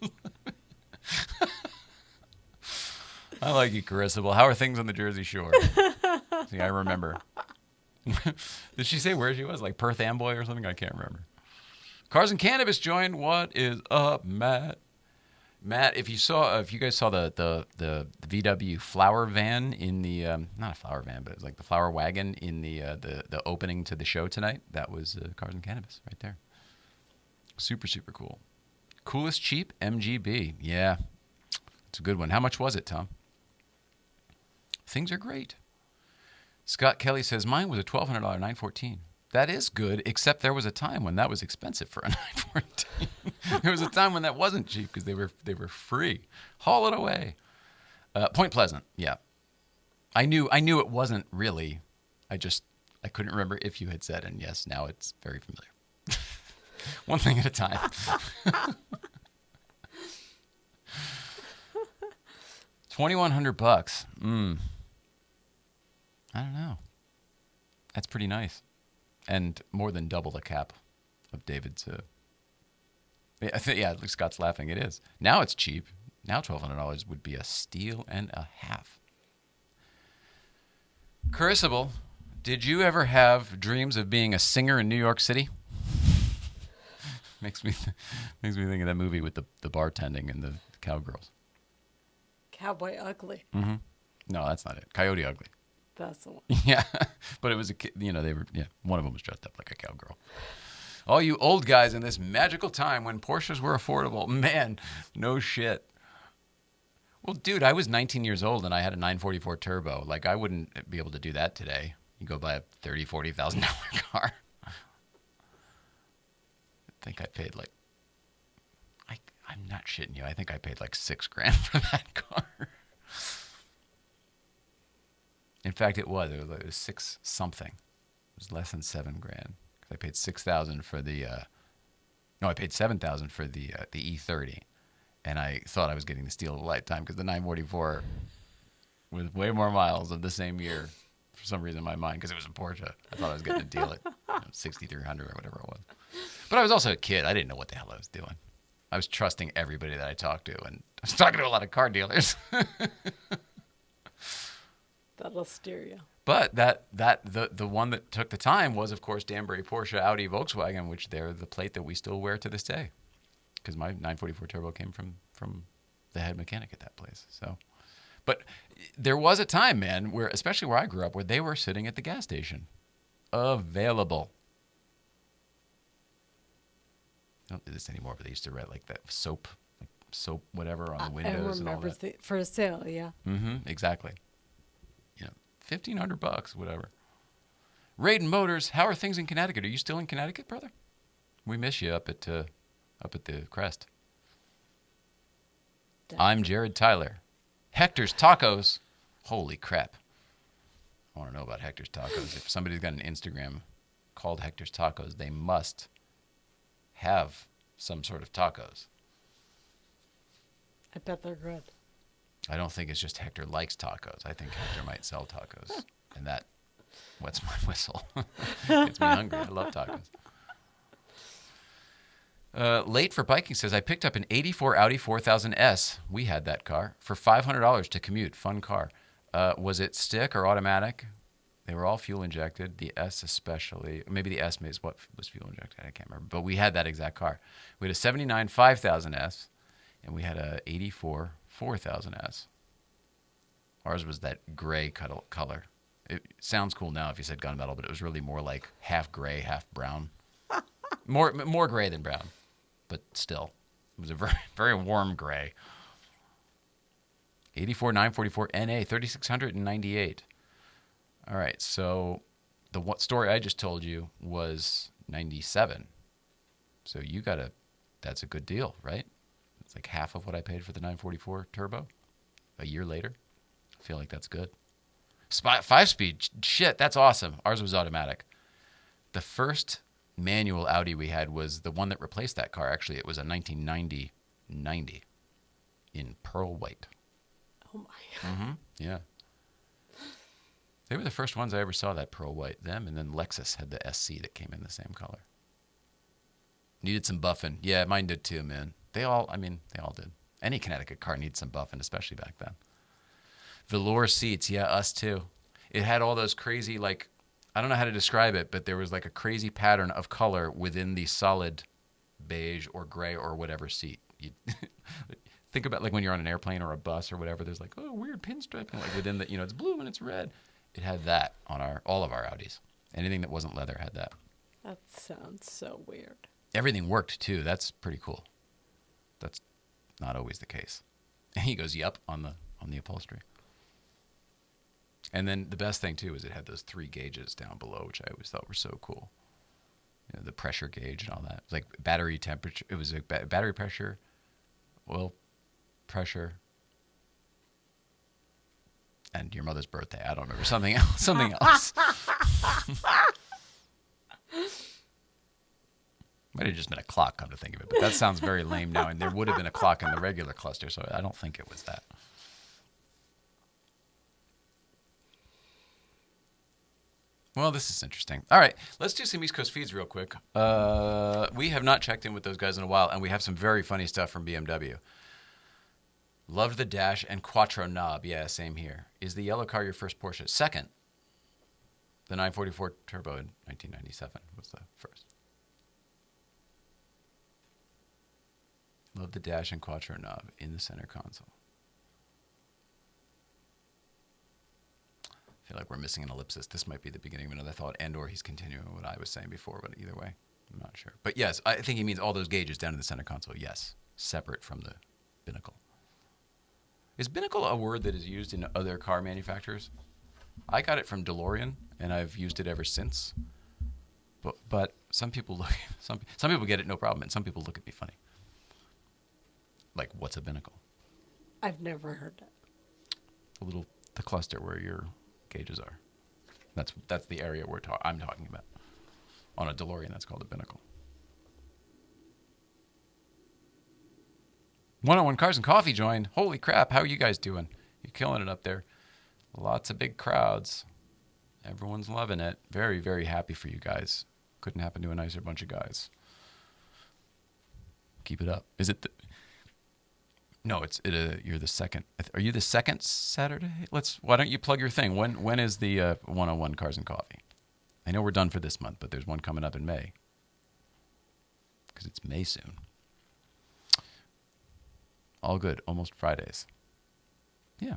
I like you, Caressable. How are things on the Jersey Shore? See, I remember. Did she say where she was? Like Perth Amboy or something? I can't remember. Cars and Cannabis joined. What is up, Matt? Matt, if you guys saw the VW flower van in the not a flower van, but it was like the flower wagon in the opening to the show tonight, that was Cars and Cannabis right there. Super, super cool. Coolest cheap MGB. Yeah, it's a good one. How much was it, Tom? Things are great. Scott Kelly says, mine was a $1,200 914. That is good, except there was a time when that was expensive for a 914. There was a time when that wasn't cheap because they were free. Haul it away. Point Pleasant, yeah. I knew it wasn't really. I couldn't remember if you had said, and yes, now it's very familiar. One thing at a time. $2,100. I don't know. That's pretty nice. And more than double the cap of David's. Yeah, Scott's laughing. It is. Now it's cheap. Now $1,200 would be a steal and a half. Carissable, did you ever have dreams of being a singer in New York City? makes me think of that movie with the bartending and the cowgirls. Cowboy Ugly. Mm-hmm. No, that's not it. Coyote Ugly. That's the one. Yeah, but it was one of them was dressed up like a cowgirl. All you old guys in this magical time when Porsches were affordable. Man, no shit. Well, dude, I was 19 years old and I had a 944 turbo. Like, I wouldn't be able to do that today. You go buy a $30,000, $40,000 car. I think I paid I'm not shitting you. I think I paid like $6,000 for that car. In fact, it was 6 something. It was less than $7,000. I paid $6,000 for I paid $7,000 for the E30, and I thought I was getting the steal of a lifetime because the 944 with way more miles of the same year. For some reason in my mind, because it was a Porsche, I thought I was getting a deal at 6,300 or whatever it was. But I was also a kid. I didn't know what the hell I was doing. I was trusting everybody that I talked to, and I was talking to a lot of car dealers. That'll steer you. But the one that took the time was, of course, Danbury, Porsche, Audi, Volkswagen, which they're the plate that we still wear to this day. Because my 944 Turbo came from the head mechanic at that place. So, but there was a time, man, where, especially where I grew up, where they were sitting at the gas station, available. I don't do this anymore, but they used to write like that soap whatever on the windows and all that. For sale, yeah. Mm-hmm. Exactly. $1,500, whatever. Raiden Motors, how are things in Connecticut? Are you still in Connecticut, brother? We miss you up at the crest. I'm Jared Tyler. Hector's Tacos. Holy crap. I want to know about Hector's Tacos. If somebody's got an Instagram called Hector's Tacos, they must have some sort of tacos. I bet they're good. I don't think it's just Hector likes tacos. I think Hector might sell tacos. And that wets my whistle. Gets me hungry. I love tacos. Late for Biking says, I picked up an 84 Audi 4000S. We had that car for $500 to commute. Fun car. Was it stick or automatic? They were all fuel injected. The S especially. Maybe the S is what was fuel injected. I can't remember. But we had that exact car. We had a 79 5000S, and we had a 84 4000S. Ours was that gray color. It sounds cool now if you said gunmetal, but it was really more like half gray, half brown. More gray than brown, but still. It was a very, very warm gray. 84 944 NA 3698. All right, so the story I just told you was 97. So that's a good deal, right? It's like half of what I paid for the 944 Turbo a year later. I feel like that's good. 5-speed, shit, that's awesome. Ours was automatic. The first manual Audi we had was the one that replaced that car. Actually, it was a 1990 90 in pearl white. Oh my. Mm-hmm. Yeah. They were the first ones I ever saw that pearl white. Them, and then Lexus had the SC that came in the same color. Needed some buffing. Yeah, mine did too, man. They all did. Any Connecticut car needs some buffing, especially back then. Velour seats, yeah, us too. It had all those crazy, like, I don't know how to describe it, but there was like a crazy pattern of color within the solid beige or gray or whatever seat. You think about like when you're on an airplane or a bus or whatever, there's like, oh, weird pinstriping, like within the, it's blue and it's red. It had that on all of our Audis. Anything that wasn't leather had that. That sounds so weird. Everything worked too. That's pretty cool. That's not always the case. And he goes, "Yep," on the upholstery. And then the best thing too is it had those 3 gauges down below, which I always thought were so cool. The pressure gauge and all that. It was like battery temperature. It was a battery pressure, oil pressure, and your mother's birthday. I don't remember something else. Something else. Might have just been a clock, come to think of it, but that sounds very lame now. And there would have been a clock in the regular cluster, so I don't think it was that. Well, this is interesting. All right, let's do some East Coast feeds real quick. We have not checked in with those guys in a while, and we have some very funny stuff from BMW. Loved the dash and Quattro knob. Yeah, same here. Is the yellow car your first Porsche? Second. The 944 Turbo in 1997 was the first. Love the dash and Quattro knob in the center console. I feel like we're missing an ellipsis. This might be the beginning of another thought, and or he's continuing what I was saying before, but either way, I'm not sure. But yes, I think he means all those gauges down in the center console, yes, separate from the binnacle. Is binnacle a word that is used in other car manufacturers? I got it from Dorian, and I've used it ever since. But some people some people get it no problem, and some people look at me funny. Like, what's a binnacle? I've never heard that. The cluster where your gauges are. That's the area I'm talking about. On a DeLorean, that's called a binnacle. 101 Cars and Coffee joined. Holy crap, how are you guys doing? You're killing it up there. Lots of big crowds. Everyone's loving it. Very, very happy for you guys. Couldn't happen to a nicer bunch of guys. Keep it up. Is it No, you're the second. Are you the second Saturday? Why don't you plug your thing? When is the 101 Cars and Coffee? I know we're done for this month, but there's one coming up in May. Because it's May soon. All good. Almost Fridays. Yeah.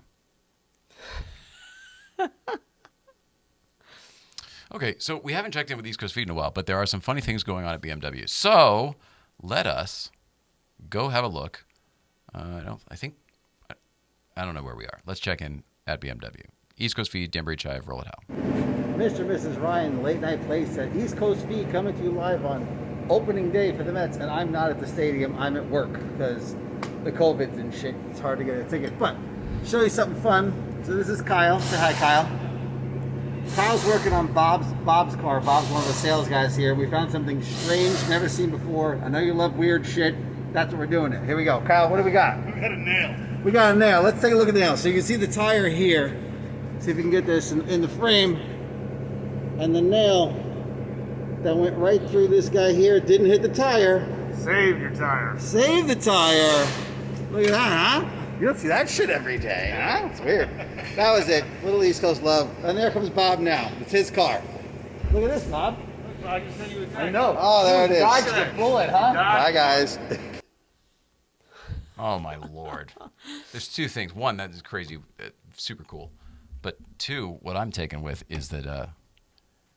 Okay, so we haven't checked in with East Coast Feed in a while, but there are some funny things going on at BMW. So let us go have a look. I don't know where we are. Let's check in at BMW. East Coast Feed, Danbury Chive, roll it out. Mr. and Mrs. Ryan, late night Playset, East Coast Feed coming to you live on opening day for the Mets, and I'm not at the stadium, I'm at work because the COVID's and shit. It's hard to get a ticket, but show you something fun. So this is Kyle. Say hi, Kyle. Kyle's working on Bob's car. Bob's one of the sales guys here. We found something strange, never seen before. I know you love weird shit. That's what we're doing it. Here we go. Kyle, what do we got? We got a nail. We got a nail. Let's take a look at the nail. So you can see the tire here. See if we can get this in the frame. And the nail that went right through this guy here didn't hit the tire. Save your tire. Save the tire. Look at that, huh? You don't see that shit every day, huh? It's weird. That was it. Little East Coast love. And there comes Bob now. It's his car. Look at this, Bob. I just sent you a text. I know. Oh, there it is. Dodged the bullet, huh? Bye, guys. Oh, my Lord. There's two things. One, that is crazy, super cool. But two, what I'm taken with is that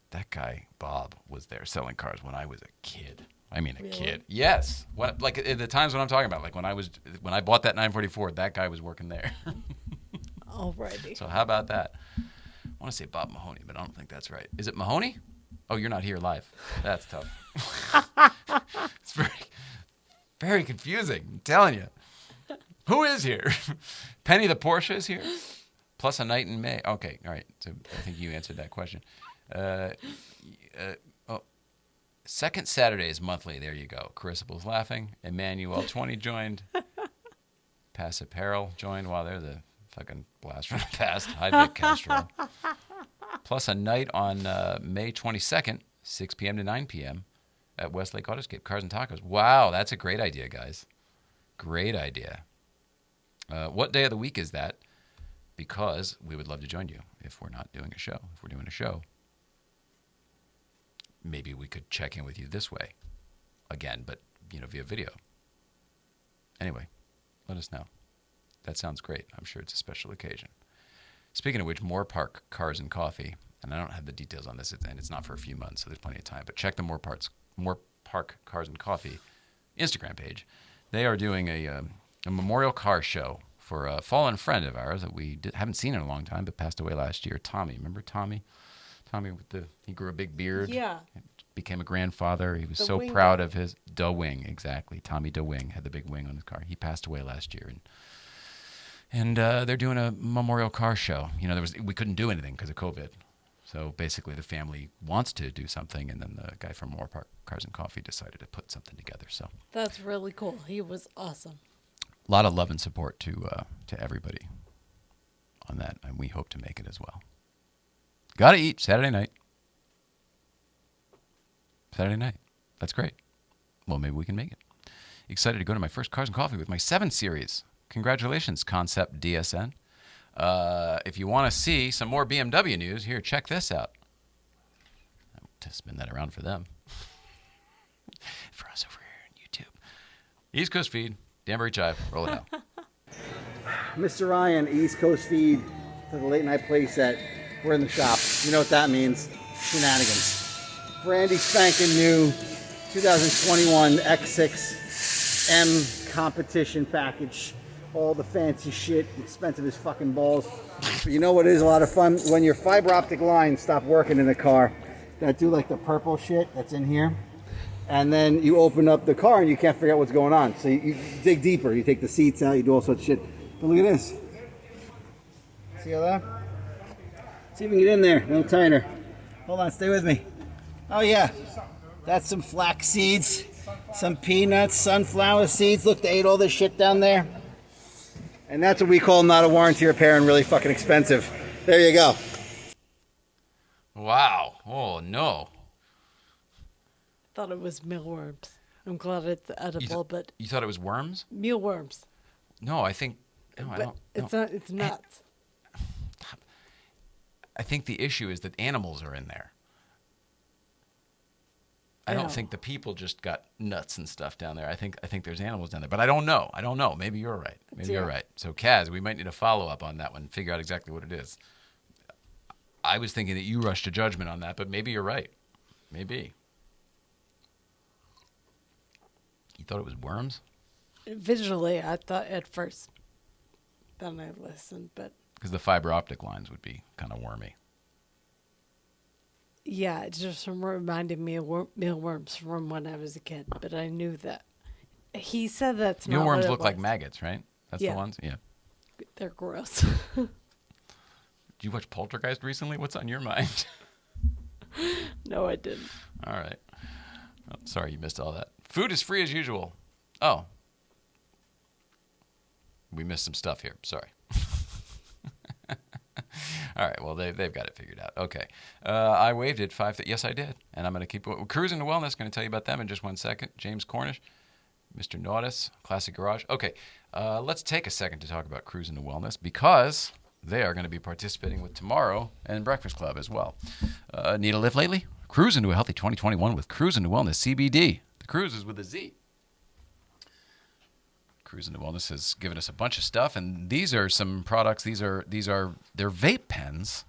that guy, Bob, was there selling cars when I was a kid. I mean, a kid. Yes. Like at the times when I'm talking about, like when I bought that 944, that guy was working there. Alrighty. So how about that? want to say Bob Mahoney, but I don't think that's right. Is it Mahoney? Oh, you're not here live. That's tough. It's very, very confusing. I'm telling you. Who is here? Penny the Porsche is here. Plus a night in May. Okay, all right. So I think you answered that question. Second Saturday is monthly. There you go. Carissable's laughing. Emmanuel 20 joined. Pass Apparel joined. Wow, there's a fucking blast from the past. Hi, Vic Castro. Plus a night on May 22nd, 6 p.m. to 9 p.m. at Westlake Autoscape. Cars and Tacos. Wow, that's a great idea, guys. Great idea. What day of the week is that? Because we would love to join you if we're not doing a show. If we're doing a show, maybe we could check in with you this way again, but, via video. Anyway, let us know. That sounds great. I'm sure it's a special occasion. Speaking of which, Moore Park Cars and Coffee, and I don't have the details on this, and it's not for a few months, so there's plenty of time, but check the Moore Park Cars and Coffee Instagram page. They are doing a memorial car show for a fallen friend of ours that we haven't seen in a long time, but passed away last year. Tommy, remember Tommy? Tommy he grew a big beard. Yeah. Became a grandfather. He was so wing proud guy. of his DeWing, exactly. Tommy DeWing had the big wing on his car. He passed away last year, and they're doing a memorial car show. We couldn't do anything because of COVID. So basically, the family wants to do something, and then the guy from Moore Park Cars and Coffee decided to put something together. So That's really cool. He was awesome. a lot of love and support to everybody on that, and we hope to make it as well. Gotta eat Saturday night. Saturday night. That's great. Well, maybe we can make it. Excited to go to my first Cars and Coffee with my 7 Series. Congratulations, Concept DSN. If you want to see some more BMW news, here, check this out. I'll just spin that around for them. For us over here on YouTube. East Coast Feed, Danbury Chive, roll it out. Mr. Ryan, East Coast Feed for the Late Night Playset. We're in the shop. You know what that means. Shenanigans. Brandy spanking new 2021 X6 M competition package. All the fancy shit, expensive as fucking balls. But you know what is a lot of fun? When your fiber optic lines stop working in the car, that do like the purple shit that's in here. And then you open up the car and you can't figure out what's going on. So you dig deeper. You take the seats out, you do all sorts of shit. But look at this. See all that? See if we can get in there. A little tighter. Hold on, stay with me. Oh yeah. That's some flax seeds, some peanuts, sunflower seeds. Look, they ate all this shit down there. And that's what we call not a warranty repair and really fucking expensive. There you go. Wow. Oh, no. Thought it was mealworms. I'm glad it's edible, but You thought it was worms? mealworms. No, I think... No, I But don't. it's no. not. It's nuts. I think the issue is that animals are in there. I Yeah. don't think the people just got nuts and stuff down there. I think there's animals down there, but I don't know. Maybe you're right. You're right. So Kaz, we might need a follow up on that one, figure out exactly what it is. I was thinking that you rushed to judgment on that, but maybe you're right. Maybe. You thought it was worms? Visually, I thought at first. Then I listened, but Because the fiber optic lines would be kind of wormy. yeah, it just reminded me of mealworms from when I was a kid. But I knew that. He said that's not Mealworms what it look like was. maggots, right? That's Yeah. the ones? Yeah. They're gross. Did you watch Poltergeist recently? What's on your mind? No, I didn't. All right. Oh, sorry you missed all that. Food is free as usual. Oh. We missed some stuff here. Sorry. All right. Well, they've got it figured out. Okay. I waved at 5. Yes, I did. And I'm going to keep Cruising to Wellness. Going to tell you about them in just 1 second. James Cornish, Mr. Nautis, Classic Garage. Okay. Let's take a second to talk about Cruising to Wellness because they are going to be participating with Tomorrow and Breakfast Club as well. Need a lift lately? Cruise into a healthy 2021 with Cruising to Wellness CBD. The cruise is with a Z. Cruising to Wellness has given us a bunch of stuff, and these are some products. They're vape pens,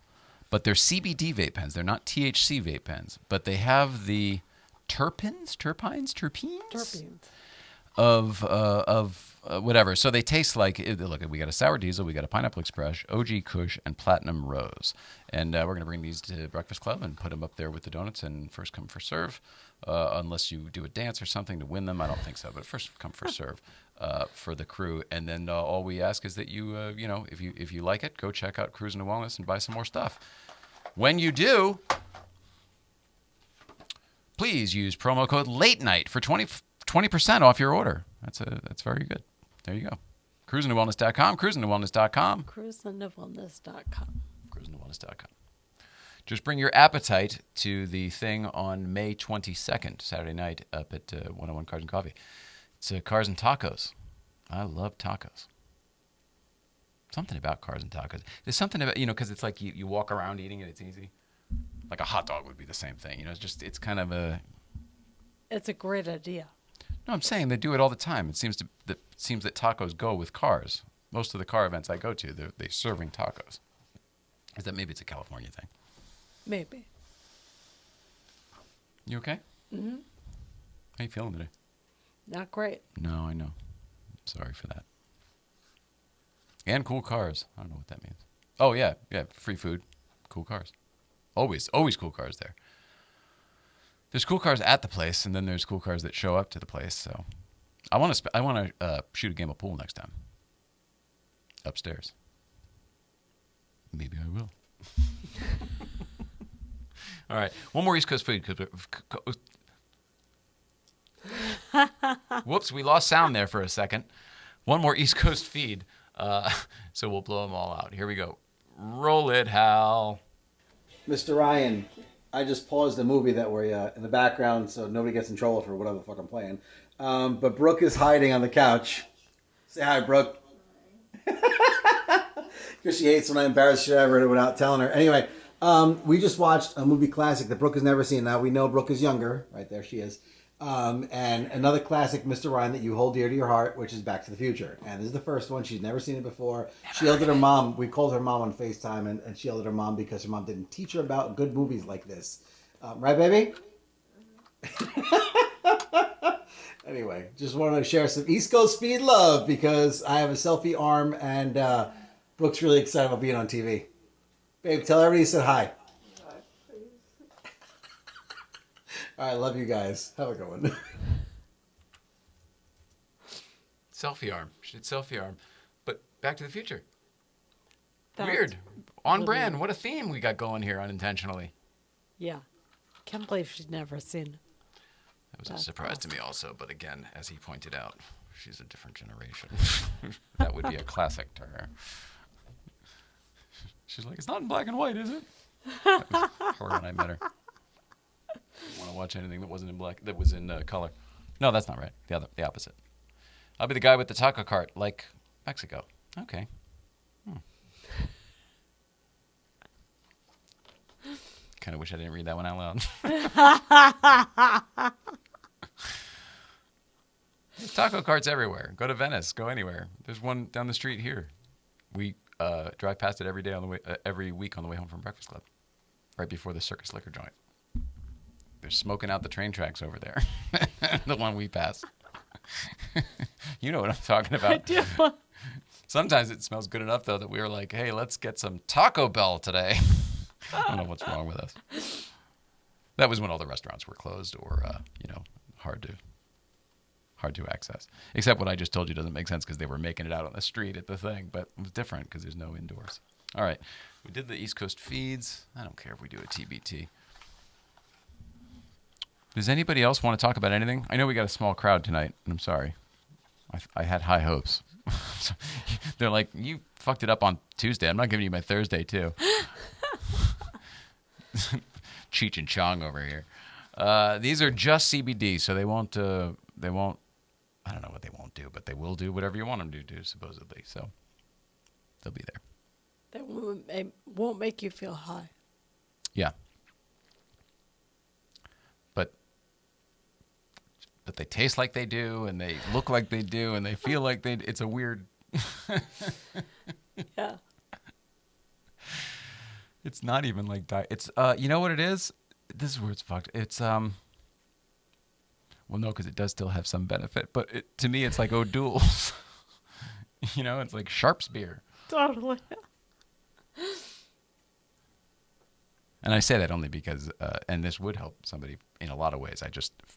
but they're CBD vape pens. They're not THC vape pens, but they have the terpenes. of whatever. So they taste like, look, we got a sour diesel, we got a pineapple express, OG Kush, and platinum rose. And we're going to bring these to Breakfast Club and put them up there with the donuts and first come, first serve. Unless you do a dance or something to win them. I don't think so, but first come, first serve for the crew. And then all we ask is that you, if you like it, go check out Cruising to Wellness and buy some more stuff. When you do, please use promo code Late Night for 20% off your order. That's very good. There you go. CruisingToWellness.com. CruisingToWellness.com. CruisingToWellness.com. CruisingToWellness.com. Just bring your appetite to the thing on May 22nd, Saturday night, up at 101 Cars and Coffee. It's Cars and Tacos. I love tacos. Something about cars and tacos. There's something about, because it's like you walk around eating it, it's easy. Like a hot dog would be the same thing. It's kind of a... It's a great idea. No, I'm saying they do it all the time. It seems that tacos go with cars. Most of the car events I go to, they're serving tacos. Is that maybe it's a California thing? Maybe. You okay? Mm-hmm. How you feeling today? Not great. No, I know. Sorry for that. And cool cars. I don't know what that means. Oh, yeah. Free food. Cool cars. Always cool cars there. There's cool cars at the place, and then there's cool cars that show up to the place. So I want to shoot a game of pool next time. Upstairs. Maybe I will. All right. One more East Coast food. Whoops, we lost sound there for a second. One more East Coast feed. So we'll blow them all out. Here we go. Roll it, Hal. Mr. Ryan, I just paused the movie that we're in the background so nobody gets in trouble for whatever the fuck I'm playing. But Brooke is hiding on the couch. Say hi, Brooke. Because she hates when I embarrass shit out of her without telling her. Anyway, we just watched a movie classic that Brooke has never seen. Now, we know Brooke is younger. Right there she is. And another classic, Mr. Ryan, that you hold dear to your heart, which is Back to the Future. And this is the first one. She's never seen it before. She yelled at her mom. We called her mom on FaceTime, and she yelled at her mom because her mom didn't teach her about good movies like this. Right, baby? Anyway, just wanted to share some East Coast speed love because I have a selfie arm, and Brooke's really excited about being on TV. Babe, tell everybody you said hi. All right, love you guys. Have a good one. Selfie arm. She did selfie arm. But Back to the Future. That's Weird. On really brand. weird. What a theme we got going here unintentionally. Yeah. Can't believe she's never seen it. That was a That's surprise to me also. But again, as he pointed out, she's a different generation. That would be a classic to her. She's like, it's not in black and white, is it? That was her when I met her. Didn't want to watch anything that wasn't in black, that was in color. No, that's not right. The opposite. I'll be the guy with the taco cart, like Mexico. Okay. Kind of wish I didn't read that one out loud. There's taco carts everywhere. Go to Venice. Go anywhere. There's one down the street here. We drive past it every day on the way, every week on the way home from Breakfast Club, right before the Circus Liquor joint. They're smoking out the train tracks over there. The one we pass. You know what I'm talking about. I do. Sometimes it smells good enough, though, that we were like, hey, let's get some Taco Bell today. I don't know what's wrong with us. That was when all the restaurants were closed or, hard to access. Except what I just told you doesn't make sense because they were making it out on the street at the thing. But it was different because there's no indoors. All right. We did the East Coast feeds. I don't care if we do a TBT. Does anybody else want to talk about anything? I know we got a small crowd tonight, and I'm sorry. I had high hopes. They're like, you fucked it up on Tuesday. I'm not giving you my Thursday, too. Cheech and Chong over here. These are just CBD, so they won't, I don't know what they won't do, but they will do whatever you want them to do, supposedly. So they'll be there. That won't make you feel high. Yeah. But they taste like they do, and they look like they do, and they feel like they do. It's a weird... Yeah. It's not even like diet. It's, you know what it is? This is where it's fucked. It's, Well, no, because it does still have some benefit. But to me, it's like O'Doul's. It's like Sharp's beer. Totally. And I say that only because, and this would help somebody in a lot of ways.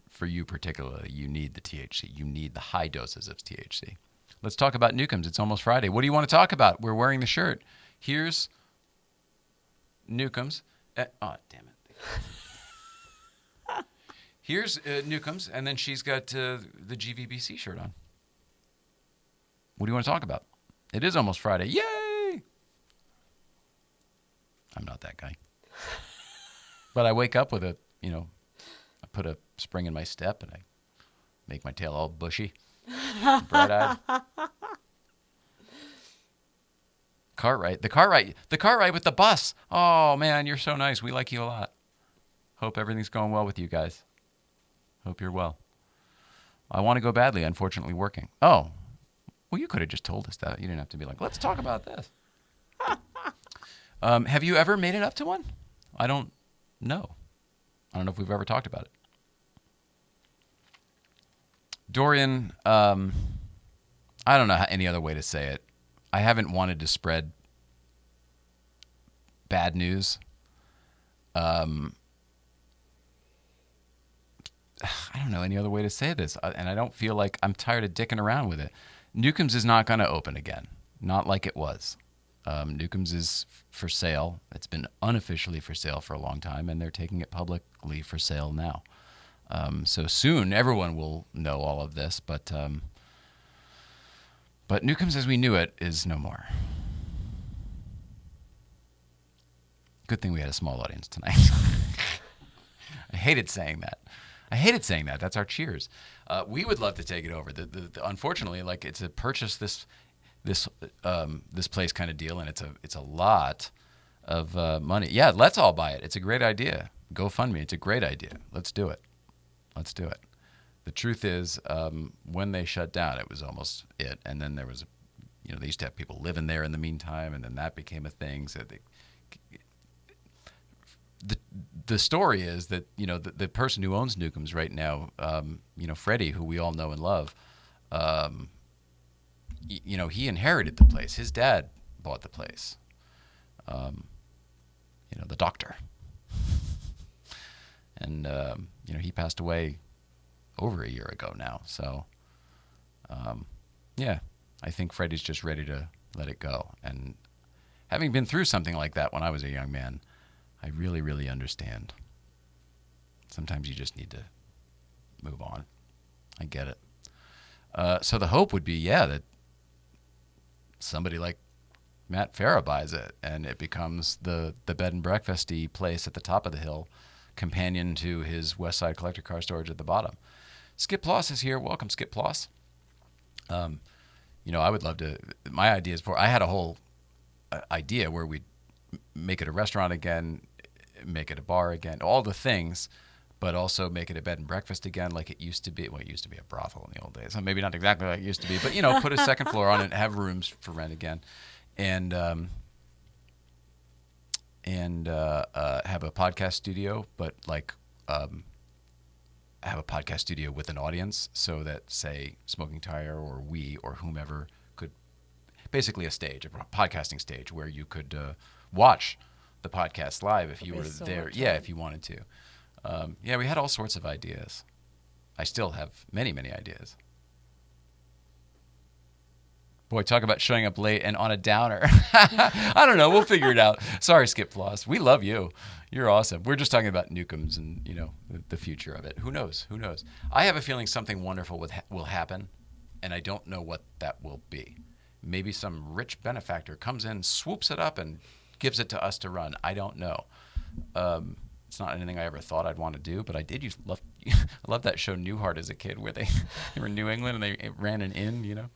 For you particularly, you need the THC. You need the high doses of THC. Let's talk about Newcombs. It's almost Friday. What do you want to talk about? We're wearing the shirt. Here's Newcombs. Oh, damn it. Here's Newcombs, and then she's got the GVBC shirt on. What do you want to talk about? It is almost Friday. Yay! I'm not that guy. But I wake up with I put a spring in my step, and I make my tail all bushy, bright-eyed. Cartwright. The Cartwright with the bus. Oh, man, you're so nice. We like you a lot. Hope everything's going well with you guys. Hope you're well. I want to go badly, unfortunately working. Oh, well, you could have just told us that. You didn't have to be like, let's talk about this. Have you ever made it up to one? I don't know. I don't know if we've ever talked about it. Dorian, I don't know any other way to say it. I haven't wanted to spread bad news. I don't know any other way to say this. And I don't feel like I'm tired of dicking around with it. Newcombs is not going to open again. Not like it was. Newcombs is for sale. It's been unofficially for sale for a long time, and they're taking it publicly for sale now. So soon, everyone will know all of this, but Newcombs as we knew it is no more. Good thing we had a small audience tonight. I hated saying that. That's our cheers. We would love to take it over. Unfortunately, like it's a purchase this place kind of deal, and it's a lot of money. Yeah, let's all buy it. It's a great idea. GoFundMe. It's a great idea. Let's do it. The truth is, when they shut down, it was almost it. And then there was, they used to have people living there in the meantime, and then that became a thing. So the story is that, the person who owns Newcombs right now, Freddie, who we all know and love, he inherited the place. His dad bought the place. The doctor. And, he passed away over a year ago now. So, yeah, I think Freddie's just ready to let it go. And having been through something like that when I was a young man, I really, really understand. Sometimes you just need to move on. I get it. So the hope would be, that somebody like Matt Farah buys it and it becomes the bed and breakfast-y place at the top of the hill, companion to his West Side collector car storage at the bottom. Skip Ploss is here. Welcome, Skip Ploss. I would love to. My idea is I had a whole idea where we'd make it a restaurant again, make it a bar again, all the things, but also make it a bed and breakfast again like it used to be. Well, it used to be a brothel in the old days. So maybe not exactly like it used to be, but, put a second floor on it and have rooms for rent again. And have a podcast studio, but have a podcast studio with an audience so that, say, Smoking Tire or we or whomever could, basically a podcasting stage where you could watch the podcast live if you were there. Yeah, if you wanted to. We had all sorts of ideas. I still have many, many ideas. Boy, talk about showing up late and on a downer. I don't know. We'll figure it out. Sorry, Skip Floss. We love you. You're awesome. We're just talking about Newcombs and, the future of it. Who knows? I have a feeling something wonderful will happen, and I don't know what that will be. Maybe some rich benefactor comes in, swoops it up, and gives it to us to run. I don't know. It's not anything I ever thought I'd want to do, but I did I love that show Newhart as a kid where they were in New England and they ran an inn,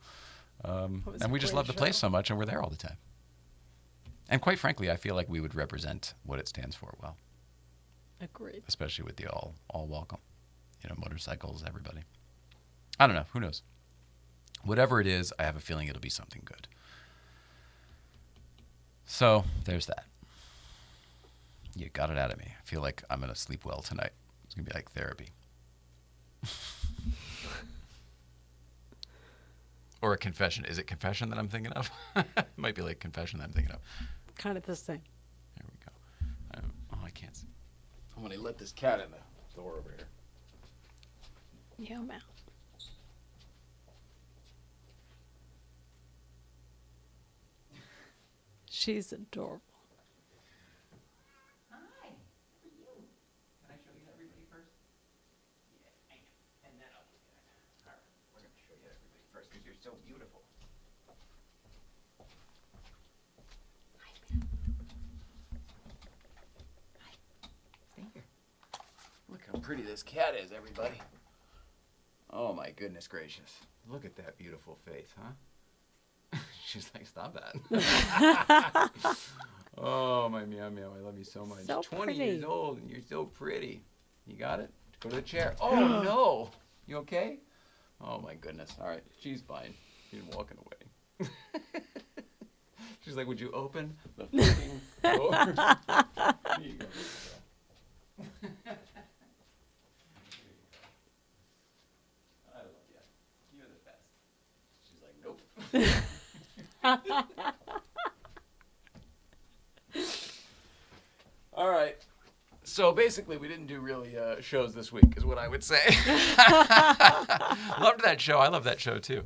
and we just love the place so much, and we're there all the time. And quite frankly, I feel like we would represent what it stands for well. Agreed. Especially with the all welcome, motorcycles, everybody. I don't know. Who knows? Whatever it is, I have a feeling it'll be something good. So there's that. You got it out of me. I feel like I'm going to sleep well tonight. It's going to be like therapy. Or a confession. Is it confession that I'm thinking of? It might be like confession that I'm thinking of. Kind of the same. There we go. I can't see. I'm going to let this cat in the door over here. Yeah, man. She's adorable. Hi. How are you? Can I show you everybody first? Yeah, hang on. And then I'll do that. All right. We're going to show you everybody first because you're so beautiful. Stay here. Look how pretty this cat is, everybody. Oh my goodness gracious. Look at that beautiful face, huh? She's like, stop that. Oh, my meow meow. I love you so much. So 20 pretty. years old and you're so pretty. You got it? Go to the chair. Oh, no. You okay? Oh, my goodness. All right. She's fine. She's walking away. She's like, would you open the fucking door? Here you go. I love you. You're the best. She's like, nope. All right. So basically, we didn't do really shows this week, is what I would say. Loved that show. I love that show too.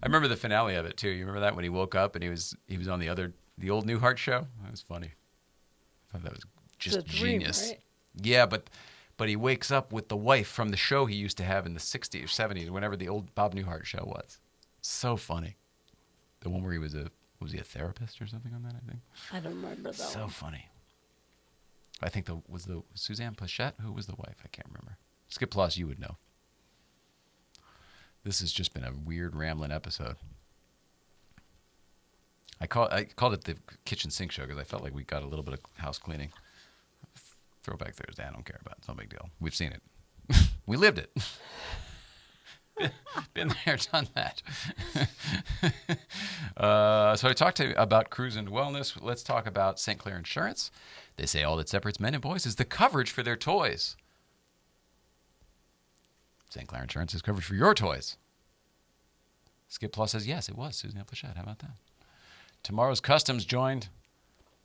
I remember the finale of it too. You remember that when he woke up and he was on the old Newhart show? That was funny. I thought that was just It's a dream, genius. right? Yeah, but he wakes up with the wife from the show he used to have in the 60s or 70s, whenever the old Bob Newhart show was. So funny. The one where he was he a therapist or something on that, I think? I don't remember that So one. funny. I think was Suzanne Plachette? Who was the wife? I can't remember. Skip Plus, you would know. This has just been a weird rambling episode. I called it the kitchen sink show because I felt like we got a little bit of house cleaning. Throwback Thursday, I don't care about it. It's no big deal. We've seen it. We lived it. Been there, done that. So I talked to you about cruise and wellness. Let's talk about St. Clair Insurance. They say all that separates men and boys is the coverage for their toys. St. Clair Insurance has coverage for your toys. Skip Plus says yes, it was Susan Plachette. How about that? Tomorrow's Customs joined.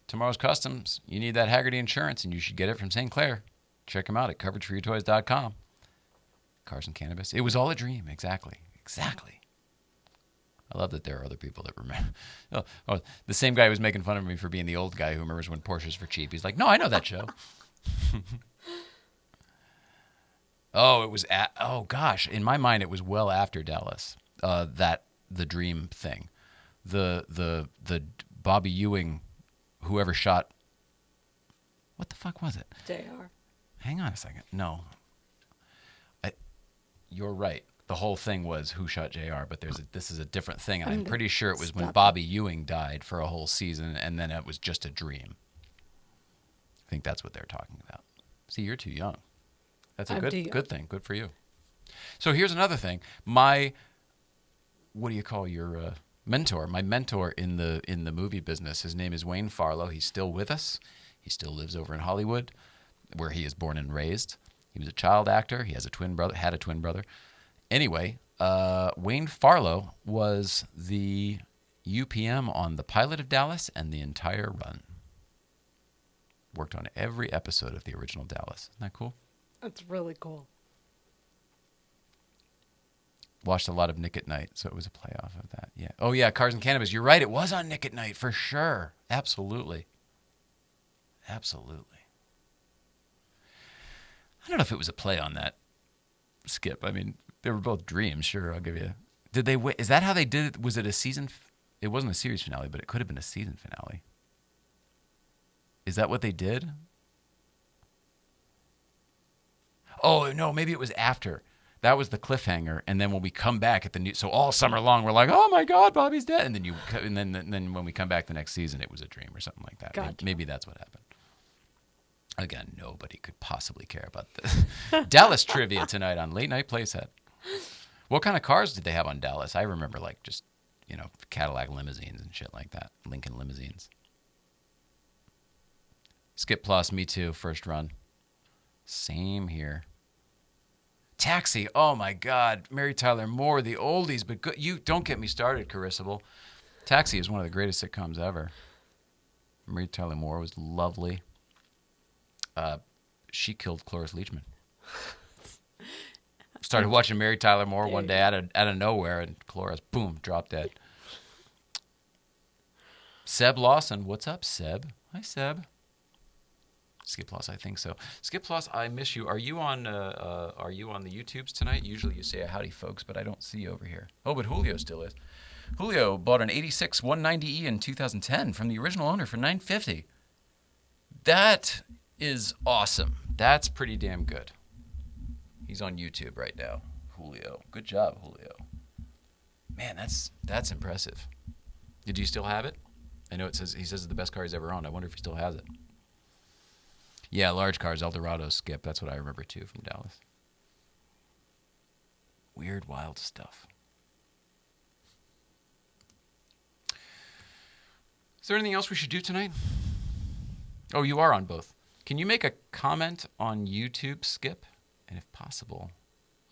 Tomorrow's Customs. You need that Haggerty insurance, and you should get it from St. Clair. Check them out at coverageforyourtoys.com. Cars and cannabis. It was all a dream. Exactly. I love that there are other people that remember. Oh, the same guy who was making fun of me for being the old guy who remembers when Porsches were cheap. He's like, no, I know that show. Oh, it was oh gosh. In my mind, it was well after Dallas. The dream thing. The Bobby Ewing, whoever shot. What the fuck was it? JR. Hang on a second. No. You're right. The whole thing was who shot JR, but this is a different thing, and I'm pretty sure it was when Bobby Ewing died for a whole season, and then it was just a dream. I think that's what they're talking about. See, you're too young. That's a good thing. Good for you. So here's another thing. What do you call your mentor? My mentor in the movie business. His name is Wayne Farlow. He's still with us. He still lives over in Hollywood, where he is born and raised. He was a child actor. He has had a twin brother. Anyway, Wayne Farlow was the UPM on the pilot of Dallas and the entire run. Worked on every episode of the original Dallas. Isn't that cool? That's really cool. Watched a lot of Nick at Night, so it was a playoff of that. Yeah. Oh, yeah, Cars and Cannabis. You're right. It was on Nick at Night for sure. Absolutely. I don't know if it was a play on that, Skip. I mean, they were both dreams. Sure, I'll give you. Did they? Is that how they did it? Was it a season? It wasn't a series finale, but it could have been a season finale. Is that what they did? Oh no, maybe it was after. That was the cliffhanger, and then when we come back at the new, so all summer long we're like, oh my God, Bobby's dead, and then when we come back the next season, it was a dream or something like that. Gotcha. Maybe that's what happened. Again, nobody could possibly care about this. Dallas trivia tonight on Late Night Playset. What kind of cars did they have on Dallas? I remember just, Cadillac limousines and shit like that. Lincoln limousines. Skip Plus, me too, first run. Same here. Taxi. Oh my God. Mary Tyler Moore, the oldies, but good. You don't get me started, Carissable. Taxi is one of the greatest sitcoms ever. Mary Tyler Moore was lovely. She killed Cloris Leachman. Started watching Mary Tyler Moore one day out of nowhere, and Cloris, boom, dropped dead. Seb Lawson, what's up, Seb? Hi, Seb. Skip Loss, I think so. Skip Loss, I miss you. Are you on the YouTubes tonight? Usually you say a howdy, folks, but I don't see you over here. Oh, but Julio still is. Julio bought an 86 190E in 2010 from the original owner for $950. That is awesome. That's pretty damn good. He's on YouTube right now. Julio. Good job, Julio. Man, that's impressive. Did you still have it? I know he says it's the best car he's ever owned. I wonder if he still has it. Yeah, large cars, Eldorado, Skip. That's what I remember too from Dallas. Weird, wild stuff. Is there anything else we should do tonight? Oh, you are on both. Can you make a comment on YouTube, Skip? And if possible,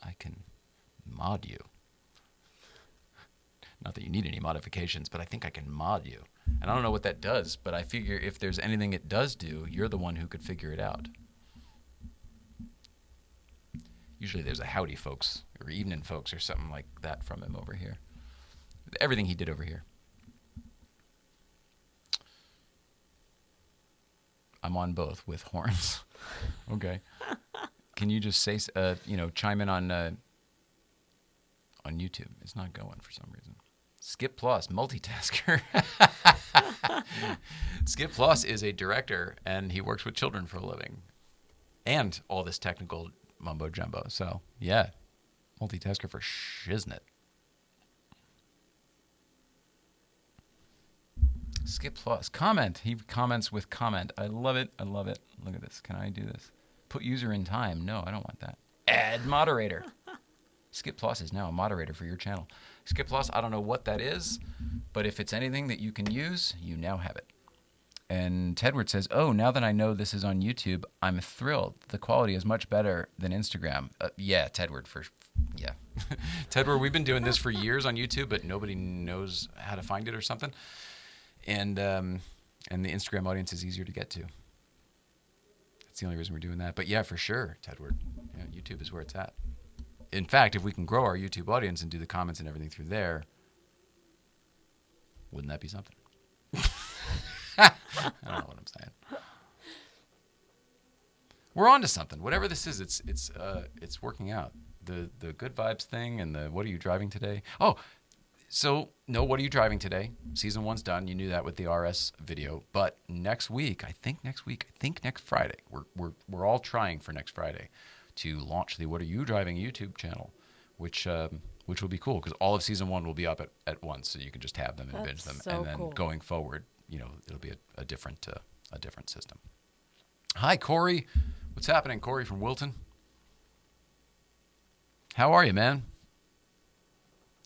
I can mod you. Not that you need any modifications, but I think I can mod you. And I don't know what that does, but I figure if there's anything it does do, you're the one who could figure it out. Usually there's a howdy, folks, or evening, folks, or something like that from him over here. Everything he did over here. I'm on both with horns. Okay. Can you just say, chime in on YouTube? It's not going for some reason. Skip Plus, multitasker. Skip Plus is a director, and he works with children for a living. And all this technical mumbo jumbo. So, yeah, multitasker for shiznit. Skip Plus. Comment. He comments with comment. I love it. I love it. Look at this. Can I do this? Put user in time. No, I don't want that. Add moderator. Skip Plus is now a moderator for your channel. Skip Plus, I don't know what that is, but if it's anything that you can use, you now have it. And Tedward says, oh, now that I know this is on YouTube, I'm thrilled. The quality is much better than Instagram. Yeah, Tedward, yeah. Tedward, we've been doing this for years on YouTube, but nobody knows how to find it or something. And the Instagram audience is easier to get to. That's the only reason we're doing that. But yeah, for sure, Tedward. Yeah, YouTube is where it's at. In fact, if we can grow our YouTube audience and do the comments and everything through there, wouldn't that be something? I don't know what I'm saying. We're on to something. Whatever this is, it's working out. The good vibes thing and the what are you driving today? Oh, so no, what are you driving today? Season 1's done. You knew that with the RS video. But next next Friday, we're all trying for next Friday to launch the What Are You Driving YouTube channel, which will be cool because all of season 1 will be up at once, so you can just have them and binge them, so and then cool. Going forward, it'll be a different system. Hi, Corey. What's happening, Corey from Wilton? How are you, man?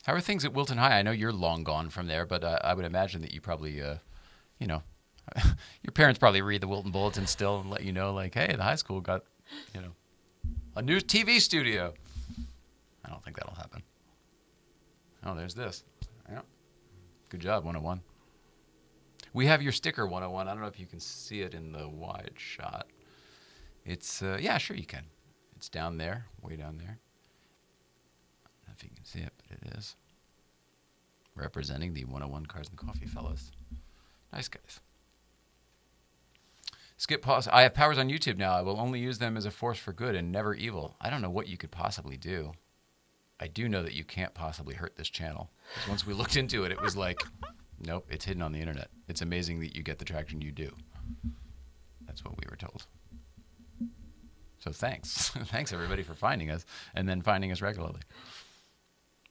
How are things at Wilton High? I know you're long gone from there, but I would imagine that you probably, your parents probably read the Wilton Bulletin still and let you know, like, hey, the high school got, a new TV studio. I don't think that'll happen. Oh, there's this. Yeah. Good job, 101. We have your sticker, 101. I don't know if you can see it in the wide shot. It's, yeah, sure you can. It's down there, way down there. I don't know if you can see it, but it is. Representing the 101 Cars and Coffee fellows. Nice guys. Skip pause. I have powers on YouTube now. I will only use them as a force for good and never evil. I don't know what you could possibly do. I do know that you can't possibly hurt this channel. Because once we looked into it, it was like, nope, it's hidden on the internet. It's amazing that you get the traction you do. That's what we were told. So thanks. Thanks, everybody, for finding us and then finding us regularly.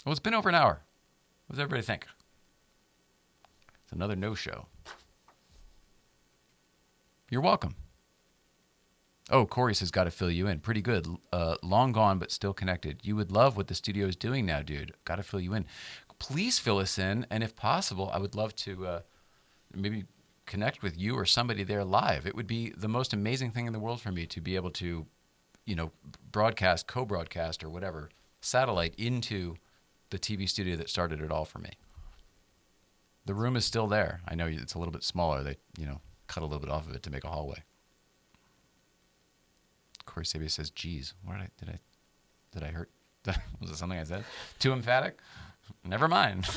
Well, it's been over an hour. What does everybody think? It's another no-show. You're welcome. Oh, Corey says, got to fill you in. Pretty good. Long gone, but still connected. You would love what the studio is doing now, dude. Got to fill you in. Please fill us in, and if possible, I would love to maybe connect with you or somebody there live. It would be the most amazing thing in the world for me to be able to broadcast, co-broadcast, or whatever, satellite into the TV studio that started it all for me. The room is still there. I know it's a little bit smaller. They, cut a little bit off of it to make a hallway. Corey Sabia says, "Geez, did I hurt? Was it something I said? Too emphatic? Never mind."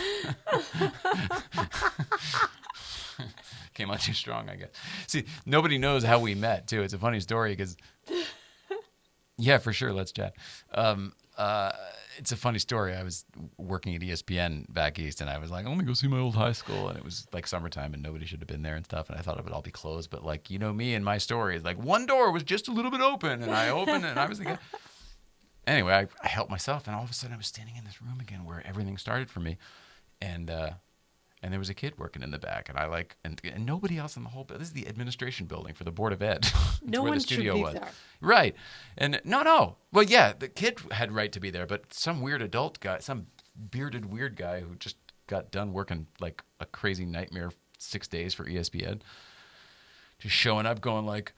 Came on too strong, I guess. See, nobody knows how we met, too. It's a funny story because, yeah, for sure. Let's chat. It's a funny story. I was working at ESPN back east, and I was like, "I'm gonna go see my old high school," and it was like summertime, and nobody should have been there and stuff. And I thought it would all be closed, but like me and my story is like one door was just a little bit open, and I opened it, and I was like, anyway, I helped myself, and all of a sudden I was standing in this room again where everything started for me, and there was a kid working in the back, and I and nobody else in the whole. This is the administration building for the Board of Ed. No where one the studio should be was. there. Right. And no. Well, yeah, the kid had right to be there, but some weird adult guy, some bearded weird guy who just got done working like a crazy nightmare 6 days for ESPN, just showing up going like,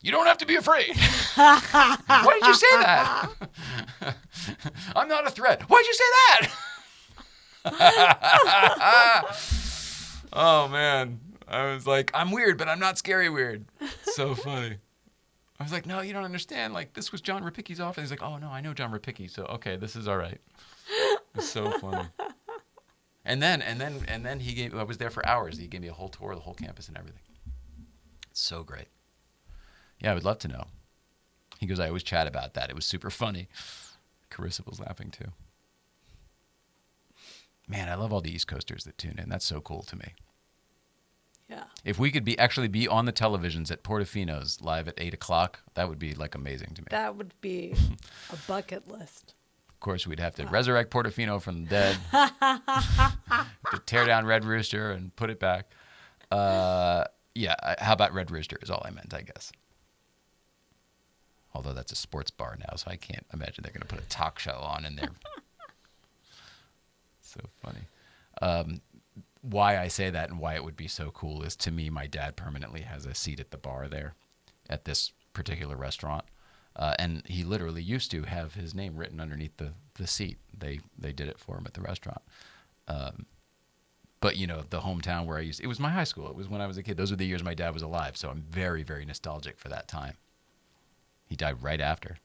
"You don't have to be afraid." Why did you say that? I'm not a threat. Why'd you say that? Oh, man. I was like, I'm weird, but I'm not scary weird. So funny. I was like, "No, you don't understand. Like, this was John Rapicki's office." He's like, "Oh, no, I know John Rapicki. So, okay, this is all right." It's so funny. And then I was there for hours. He gave me a whole tour of the whole campus and everything. It's so great. Yeah, I would love to know. He goes, "I always chat about that. It was super funny." Carissa was laughing too. Man, I love all the East Coasters that tune in. That's so cool to me. Yeah. If we could actually be on the televisions at Portofino's live at 8 o'clock, that would be like amazing to me. That would be a bucket list. Of course, we'd have to resurrect Portofino from the dead, to tear down Red Rooster and put it back. Yeah, how about Red Rooster is all I meant, I guess. Although that's a sports bar now, so I can't imagine they're going to put a talk show on in there. So funny. Why I say that and why it would be so cool is, to me, my dad permanently has a seat at the bar there at this particular restaurant. And he literally used to have his name written underneath the seat. They did it for him at the restaurant. But, the hometown where it was my high school. It was when I was a kid. Those were the years my dad was alive. So I'm very, very nostalgic for that time. He died right after.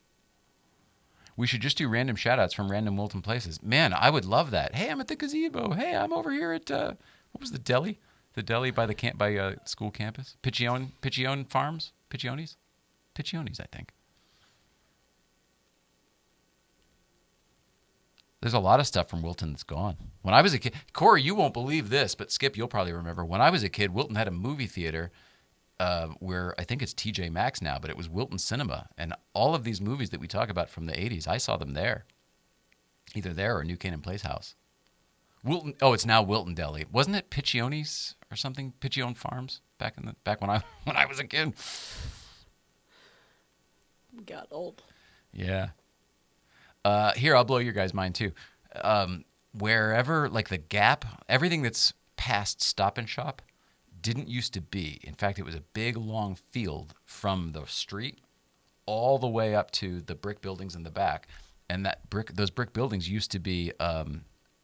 We should just do random shout-outs from random Wilton places. Man, I would love that. Hey, I'm at the gazebo. Hey, I'm over here at, what was the deli? The deli by the school campus? Piccione Farms? Picciones? Picciones, I think. There's a lot of stuff from Wilton that's gone. When I was a kid, Corey, you won't believe this, but Skip, you'll probably remember. When I was a kid, Wilton had a movie theater where I think it's TJ Maxx now, but it was Wilton Cinema. And all of these movies that we talk about from the 80s, I saw them there. Either there or New Canaan Place House. Wilton, it's now Wilton Deli. Wasn't it Picciones or something? Piccione Farms back when I was a kid. Got old. Yeah. Here, I'll blow your guys' mind too. Wherever, like the Gap, everything that's past Stop and Shop didn't used to be. In fact, it was a big, long field from the street all the way up to the brick buildings in the back. And those brick buildings used to be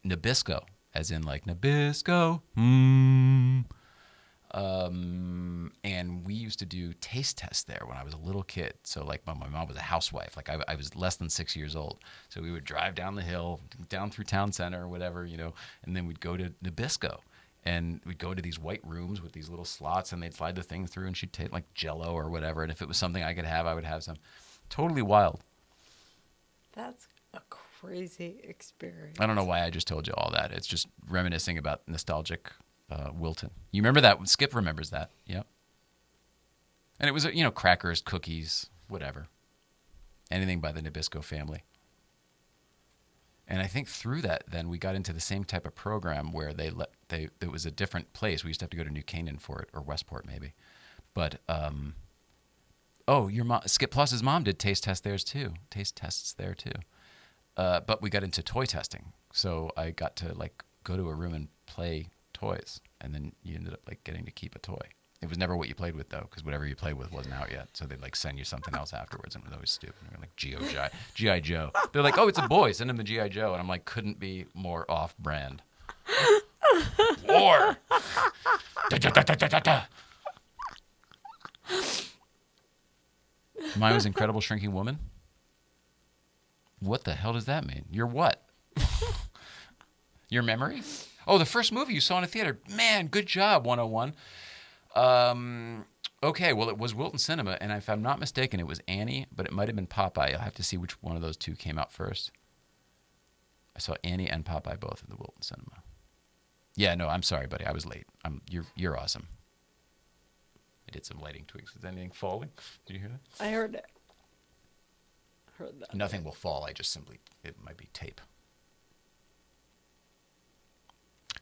Nabisco, as in like Nabisco. And we used to do taste tests there when I was a little kid. So like my mom was a housewife. Like I was less than 6 years old. So we would drive down the hill, down through town center or whatever, and then we'd go to Nabisco. And we'd go to these white rooms with these little slots, and they'd slide the thing through, and she'd take like Jell-O or whatever. And if it was something I could have, I would have some. Totally wild. That's a crazy experience. I don't know why I just told you all that. It's just reminiscing about nostalgic Wilton. You remember that? Skip remembers that. Yep. And it was, crackers, cookies, whatever. Anything by the Nabisco family. And I think through that, then we got into the same type of program where it was a different place. We used to have to go to New Canaan for it, or Westport maybe. But your mom, Skip Plus's mom did taste tests there too. But we got into toy testing, so I got to like go to a room and play toys, and then you ended up like getting to keep a toy. It was never what you played with, though, because whatever you played with wasn't out yet. So they'd like send you something else afterwards, and it was always stupid. They were like G.I. Joe. They're like, oh, it's a boy. Send him the G.I. Joe. And I'm like, couldn't be more off-brand. War. Mine was Incredible Shrinking Woman. What the hell does that mean? Your what? Your memory? Oh, the first movie you saw in a theater. Man, good job, 101. Okay, well, it was Wilton Cinema, and if I'm not mistaken, it was Annie, but it might have been Popeye. I'll have to see which one of those two came out first. I saw Annie and Popeye both in the Wilton Cinema. Yeah, no, I'm sorry, buddy. I was late. You're awesome. I did some lighting tweaks. Is anything falling? Did you hear that? I heard it. Heard that. Nothing will fall. It might be tape.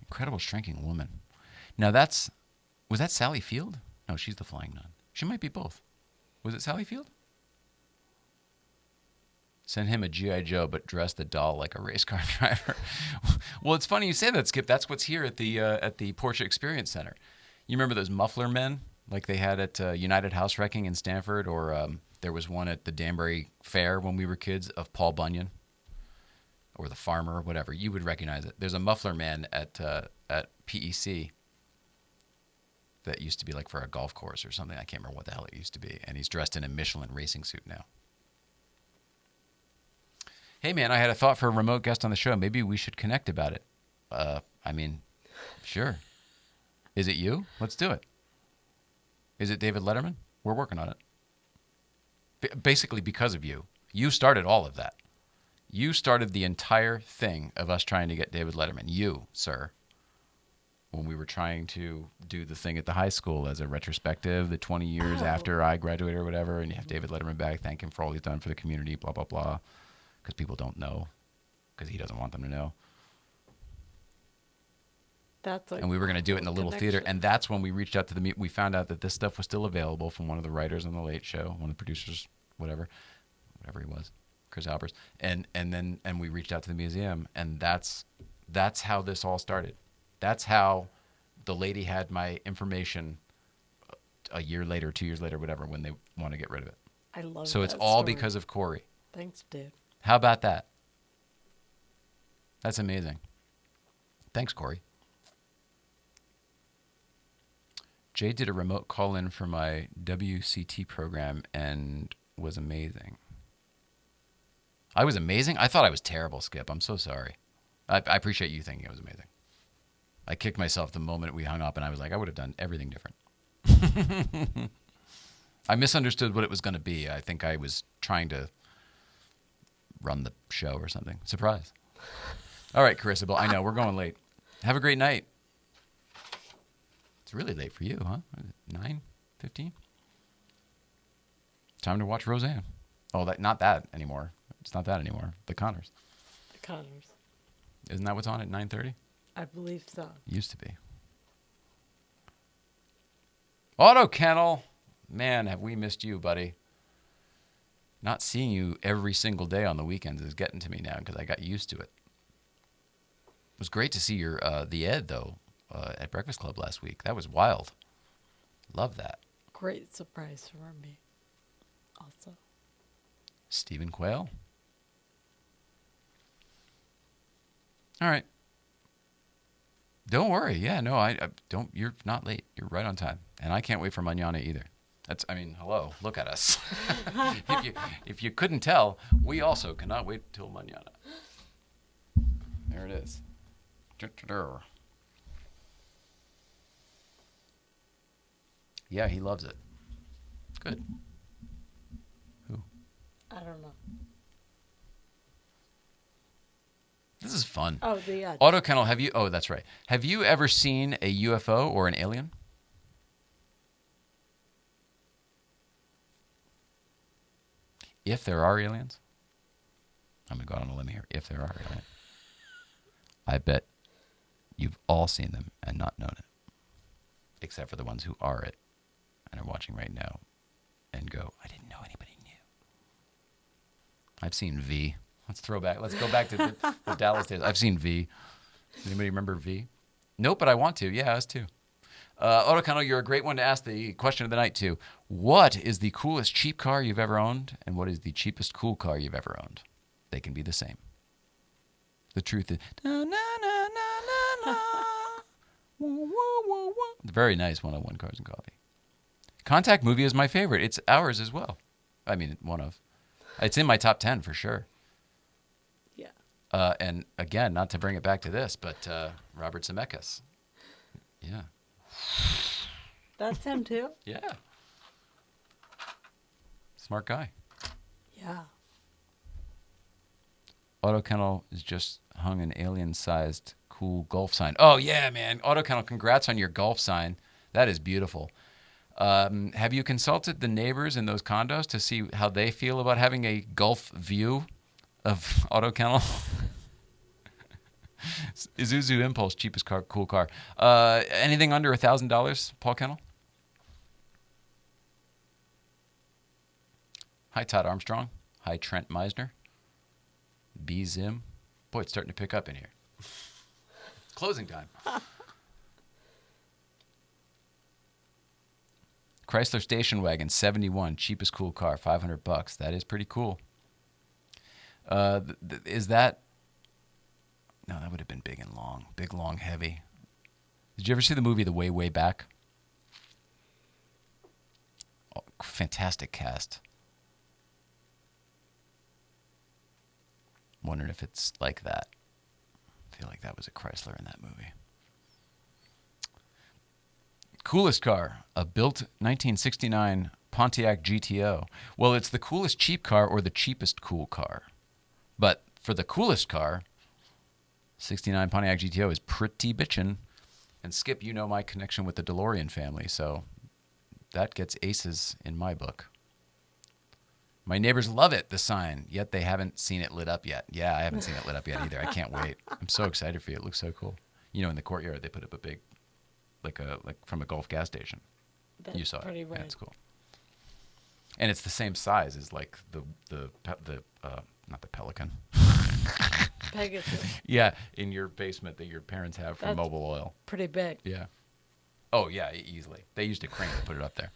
Incredible Shrinking Woman. Now was that Sally Field? No, she's the Flying Nun. She might be both. Was it Sally Field? Send him a G.I. Joe, but dress the doll like a race car driver. Well, it's funny you say that, Skip. That's what's here at the Porsche Experience Center. You remember those muffler men like they had at United House Wrecking in Stanford, or there was one at the Danbury Fair when we were kids of Paul Bunyan, or the Farmer, or whatever. You would recognize it. There's a muffler man at PEC that used to be like for a golf course or something. I can't remember what the hell it used to be. And he's dressed in a Michelin racing suit now. Hey, man, I had a thought for a remote guest on the show. Maybe we should connect about it. Sure. Is it you? Let's do it. Is it David Letterman? We're working on it. Basically because of you. You started all of that. You started the entire thing of us trying to get David Letterman. You, sir. When we were trying to do the thing at the high school as a retrospective, the 20 years after I graduated or whatever, and you have David Letterman back, thank him for all he's done for the community, blah, blah, blah, because people don't know, because he doesn't want them to know. And we were going to do it in the little theater, and that's when we reached out to we found out that this stuff was still available from one of the writers on The Late Show, one of the producers, whatever he was, Chris Albers, and we reached out to the museum, and that's how this all started. That's how the lady had my information a year later, 2 years later, whatever, when they want to get rid of it. I love that. So it's all story. because of Corey. Thanks, dude. How about that? That's amazing. Thanks, Corey. Jay did a remote call-in for my WCT program and was amazing. I was amazing? I thought I was terrible, Skip. I'm so sorry. I appreciate you thinking it was amazing. I kicked myself the moment we hung up, and I was like, I would have done everything different. I misunderstood what it was going to be. I think I was trying to run the show or something. Surprise. All right, Carissa, I know, we're going late. Have a great night. It's really late for you, huh? 9:15? Time to watch Roseanne. Oh, not that anymore. It's not that anymore. The Connors. The Connors. Isn't that what's on at 9:30? I believe so. Used to be. Auto Kennel. Man, have we missed you, buddy. Not seeing you every single day on the weekends is getting to me now because I got used to it. It was great to see your the Ed, though, at Breakfast Club last week. That was wild. Love that. Great surprise for me also. Stephen Quayle. All right. Don't worry. Yeah, no, I don't. You're not late. You're right on time. And I can't wait for Manana either. Hello, look at us. if you couldn't tell, we also cannot wait till Manana. There it is. Yeah, he loves it. Good. Who? I don't know. This is fun. Oh, the Auto Kennel, oh, that's right. Have you ever seen a UFO or an alien? If there are aliens, I'm going to go out on a limb here. If there are aliens, I bet you've all seen them and not known it. Except for the ones who are it and are watching right now and go, I didn't know anybody knew. I've seen V. Let's go back to the Dallas days. I've seen V. Anybody remember V? Nope, but I want to. Yeah, us too. Otto, you're a great one to ask the question of the night to. What is the coolest cheap car you've ever owned, and what is the cheapest cool car you've ever owned? They can be the same. The truth is, na, na, na, na, na, na. Woo, woo, woo, woo. Very nice 101 Cars and Coffee. Contact Movie is my favorite. It's ours as well. I mean, one of. It's in my top 10 for sure. Yeah. And again, not to bring it back to this, but Robert Zemeckis. Yeah. That's him too? Yeah. Smart guy. Yeah. Auto Kennel is just hung an alien-sized cool golf sign. Oh, yeah, man. Auto Kennel, congrats on your golf sign. That is beautiful. Have you consulted the neighbors in those condos to see how they feel about having a golf view of Auto Kennel? Isuzu Impulse, cheapest car, cool car. Anything under $1,000, Paul Kennel? Hi, Todd Armstrong. Hi, Trent Meisner. B. Zim. Boy, it's starting to pick up in here. Closing time. Chrysler Station Wagon, 71, cheapest cool car, $500. That is pretty cool. Is that... No, that would have been big and long. Big, long, heavy. Did you ever see the movie The Way, Way Back? Oh, fantastic cast. Wondering if it's like that. I feel like that was a Chrysler in that movie. Coolest car, a built 1969 Pontiac GTO. Well, it's the coolest cheap car or the cheapest cool car. But for the coolest car, 69 Pontiac GTO is pretty bitchin'. And Skip, you know my connection with the Dorian family, so that gets aces in my book. My neighbors love it, the sign, yet they haven't seen it lit up yet. Yeah, I haven't seen it lit up yet either. I can't wait. I'm so excited for you. It looks so cool. You know, in the courtyard, they put up a big, like from a Gulf gas station. That's you saw pretty it. rad. Yeah, it's cool. And it's the same size as like the not the Pelican. Pegasus. Yeah, in your basement that your parents have for That's Mobil Oil. Pretty big. Yeah. Oh yeah, easily. They used a crane to put it up there.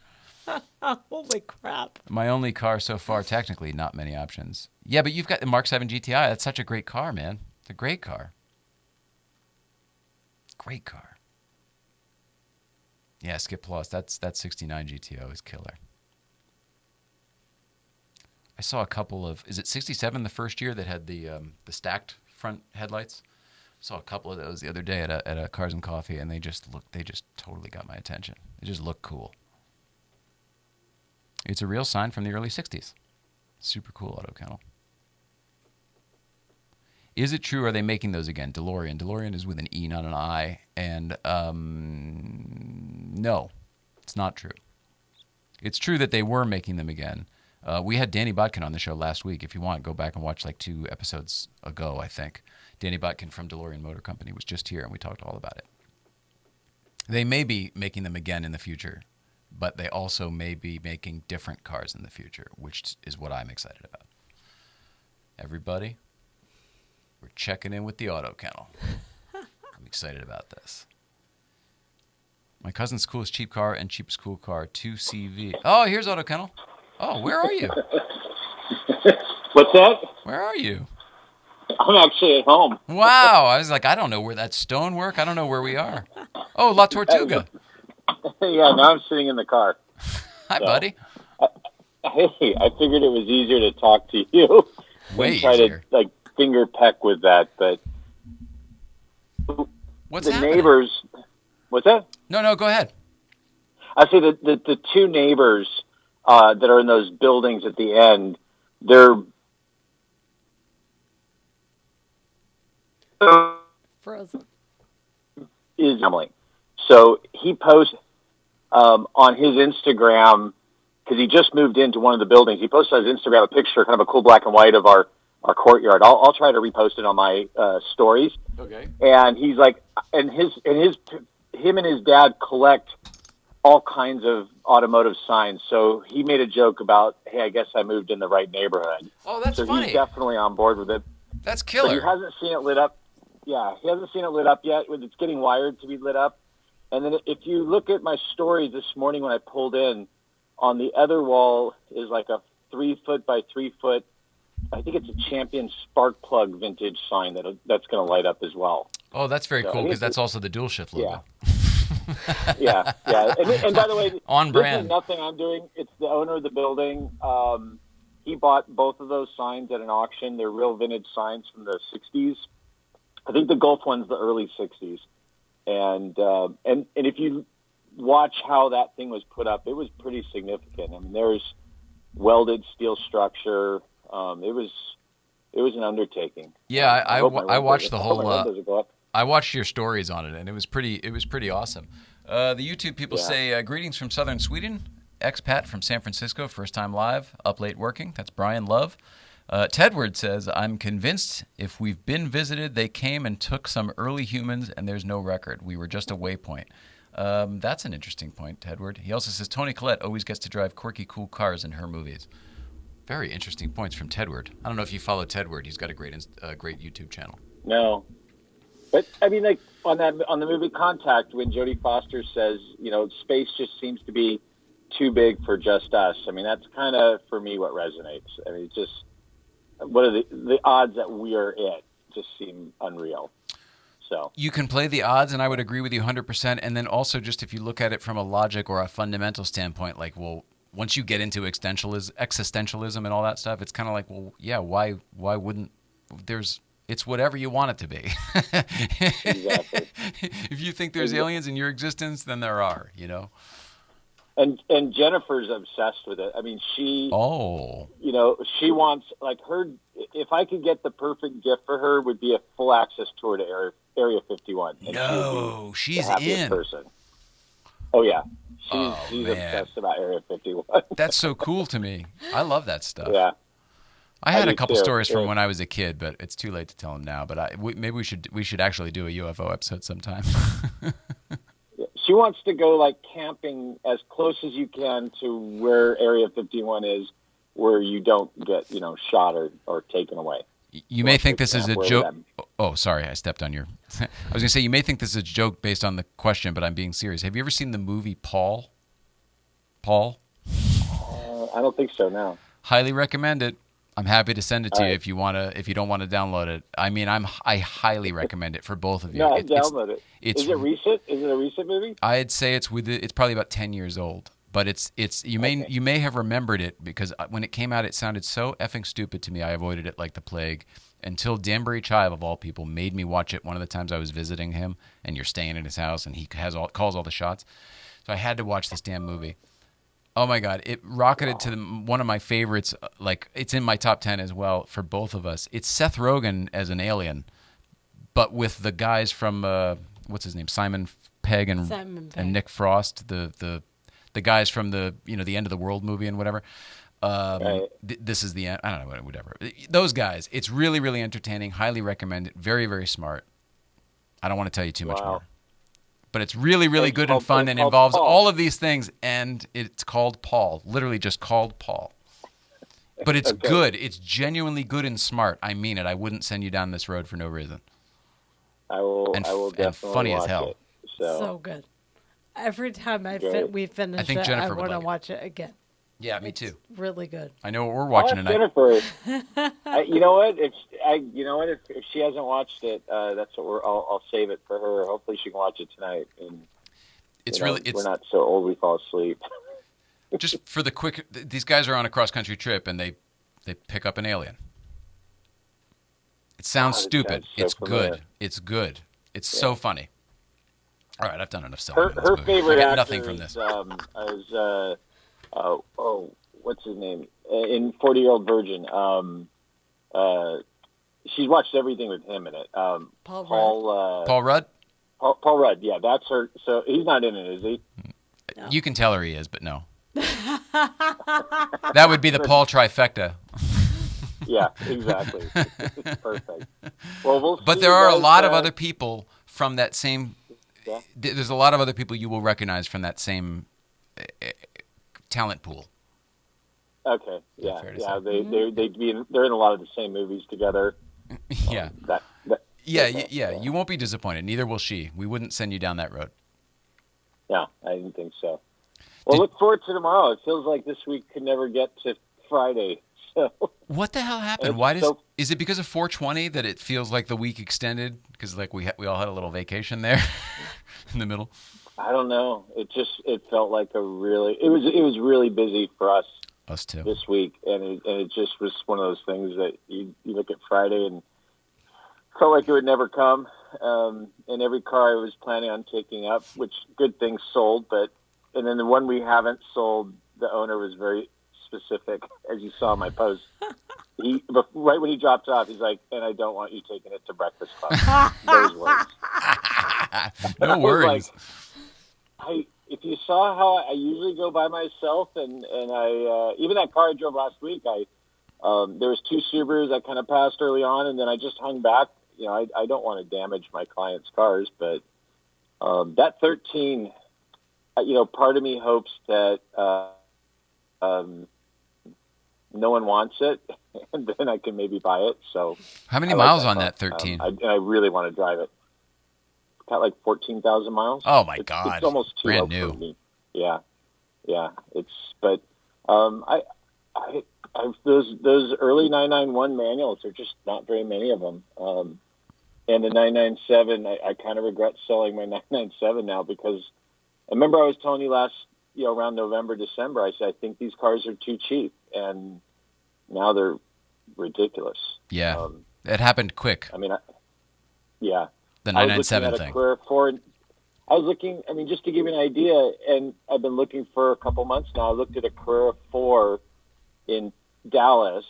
Holy crap. My only car so far, technically, not many options. Yeah, but you've got the Mark 7 GTI. That's such a great car, man. It's a great car. Great car. Yeah, Skip Plus. That 69 GTO is killer. I saw a couple of... Is it 67 the first year that had the stacked front headlights? I saw a couple of those the other day at a Cars and Coffee, and they just totally got my attention. They just look cool. It's a real sign from the early 60s. Super cool, Auto Kennel. Is it true, are they making those again? DeLorean. DeLorean is with an E, not an I. And no, it's not true. It's true that they were making them again. We had Danny Botkin on the show last week. If you want, go back and watch like 2 episodes ago, I think. Danny Botkin from DeLorean Motor Company was just here, and we talked all about it. They may be making them again in the future, but they also may be making different cars in the future, which is what I'm excited about. Everybody, we're checking in with the Auto Kennel. I'm excited about this. My cousin's coolest cheap car and cheapest cool car, 2CV. Oh, here's Auto Kennel. Oh, where are you? What's that? Where are you? I'm actually at home. Wow. I was like, I don't know where that stonework. I don't know where we are. Oh, La Tortuga. Yeah, now I'm sitting in the car. Hi, buddy. Hey, I figured it was easier to talk to you Way than try easier. to finger peck with that. But What's the happening? neighbors, what's that? No, go ahead. I say that the 2 neighbors that are in those buildings at the end, they're Frozen. is family. So he posts on his Instagram, because he just moved into one of the buildings. He posted on his Instagram a picture, kind of a cool black and white of our courtyard. I'll try to repost it on my stories. Okay. And he's like, him and his dad collect all kinds of automotive signs. So he made a joke about, hey, I guess I moved in the right neighborhood. Oh, that's so funny. He's definitely on board with it. That's But killer. he hasn't seen it lit up. Yeah, he hasn't seen it lit up yet. It's getting wired to be lit up. And then if you look at my story this morning when I pulled in, on the other wall is like a 3 foot by 3 foot, I think it's a Champion spark plug vintage sign that's going to light up as well. Oh, that's very cool because that's also the dual shift logo. Yeah. And by the way, on brand. This is nothing I'm doing. It's the owner of the building. He bought both of those signs at an auction. They're real vintage signs from the 60s. I think the Gulf one's the early 60s. And if you watch how that thing was put up, it was pretty significant. I mean, there's welded steel structure. It was an undertaking. Yeah, I watched the whole. I watched your stories on it, and it was pretty awesome. The YouTube people say greetings from southern Sweden. Expat from San Francisco, first time live, up late working. That's Brian Love. Tedward says, I'm convinced if we've been visited, they came and took some early humans, and there's no record. We were just a waypoint. That's an interesting point, Tedward. He also says, Toni Collette always gets to drive quirky, cool cars in her movies. Very interesting points from Tedward. I don't know if you follow Tedward. He's got a great YouTube channel. No. But, I mean, like, on the movie Contact, when Jodie Foster says, space just seems to be too big for just us. I mean, that's kind of, for me, what resonates. I mean, it's just, what are the odds that we are it just seem unreal. So you can play the odds, and I would agree with you 100%. And then also, just if you look at it from a logic or a fundamental standpoint, like, well, once you get into existentialism and all that stuff, it's kind of like, well, yeah, why wouldn't it's whatever you want it to be. Exactly. If you think there's aliens in your existence, then there are, And Jennifer's obsessed with it. I mean, she wants, like, her, if I could get the perfect gift for her, would be a full access tour to Area 51. And she's in. Person. Oh, yeah. She's obsessed about Area 51. That's so cool to me. I love that stuff. Yeah. I had a couple stories from when I was a kid, but it's too late to tell them now. But maybe we should actually do a UFO episode sometime. She wants to go, like, camping as close as you can to where Area 51 is, where you don't get, shot or taken away. You may think this is a joke. Oh, sorry, I stepped on your... I was going to say, you may think this is a joke based on the question, but I'm being serious. Have you ever seen the movie Paul? Paul? I don't think so, no. Highly recommend it. I'm happy to send it to you if you don't want to download it. I mean, I highly recommend it for both of you. No, download it. Is it recent? Is it a recent movie? I'd say it's probably about 10 years old. But you may have remembered it because when it came out, it sounded so effing stupid to me. I avoided it like the plague until Danbury Chive, of all people, made me watch it one of the times I was visiting him, and you're staying in his house, and he calls all the shots. So I had to watch this damn movie. Oh my God! It rocketed to one of my favorites. Like, it's in my top 10 as well for both of us. It's Seth Rogen as an alien, but with the guys from what's his name, Simon Pegg and Nick Frost, the guys from the the End of the World movie and whatever. This is the end. I don't know, whatever. Those guys. It's really, really entertaining. Highly recommend it. Very, very smart. I don't want to tell you too much more. But it's really, really good and fun and involves all of these things. And it's called Paul. Literally just called Paul. But it's good. It's genuinely good and smart. I mean it. I wouldn't send you down this road for no reason. I will definitely and funny watch as hell. It, so good. Every time we finish I want to watch it again. Yeah, me too. Really good. I know what we're watching tonight. Jennifer, you know what? If she hasn't watched it, that's what I'll save it for her. Hopefully, she can watch it tonight. And we're not so old we fall asleep. Just for the quick, these guys are on a cross country trip and they pick up an alien. It sounds stupid. It's good. It's good. It's so funny. All right, I've done enough selling. Her favorite I actor get nothing from this. is what's his name? In 40-Year-Old Virgin. She's watched everything with him in it. Paul Rudd? Paul Rudd, yeah, that's her. So he's not in it, is he? No. You can tell her he is, but no. That would be the Paul trifecta. Yeah, exactly. Perfect. Well, but there are a lot of other people from that same... Yeah. There's a lot of other people you will recognize from that same talent pool. Okay, yeah. They're in a lot of the same movies together. Yeah. You won't be disappointed. Neither will she. We wouldn't send you down that road. Yeah, I didn't think so. Well, look forward to tomorrow. It feels like this week could never get to Friday. So What the hell happened? Why is it because of 420 that it feels like the week extended? Because like we all had a little vacation there in the middle. I don't know. It felt like it was really busy for us. Us too. This week, and it just was one of those things that you look at Friday and felt like it would never come. And every car I was planning on taking up, which good things sold, and then the one we haven't sold, the owner was very specific, as you saw in my post. Right when he dropped off, he's like, "And I don't want you taking it to Breakfast Club." Those words. No worries. If you saw how I usually go by myself, and I even that car I drove last week, there was 2 Subarus I kind of passed early on, and then I just hung back. You know, I don't want to damage my clients' cars, but that 13, part of me hopes that no one wants it, and then I can maybe buy it. So, how many miles on that 13? I really want to drive it. Got like 14,000 miles. Oh my God! It's almost too brand low new. for me. Yeah. But those early 991 manuals, there are just not very many of them. And the 997, I kind of regret selling my 997 now, because I remember I was telling you around November, December, I said I think these cars are too cheap, and now they're ridiculous. Yeah, it happened quick. I mean, yeah. The 997 thing. I was looking, just to give you an idea, and I've been looking for a couple months now. I looked at a Carrera 4 in Dallas.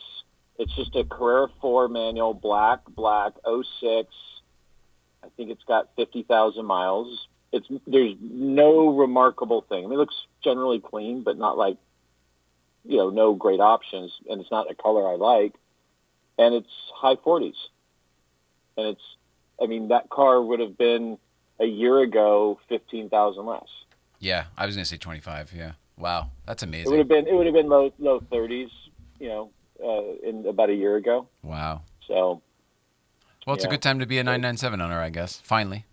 It's just a Carrera 4 manual, black, '06. I think it's got 50,000 miles. There's no remarkable thing. It looks generally clean, but not like, no great options, and it's not a color I like. And it's high 40s. And that car would have been a year ago 15,000 less. Yeah, I was going to say 25. Yeah, wow, that's amazing. It would have been low 30s, in about a year ago. Wow. So, well, it's a good time to be a 997 owner, I guess. Finally.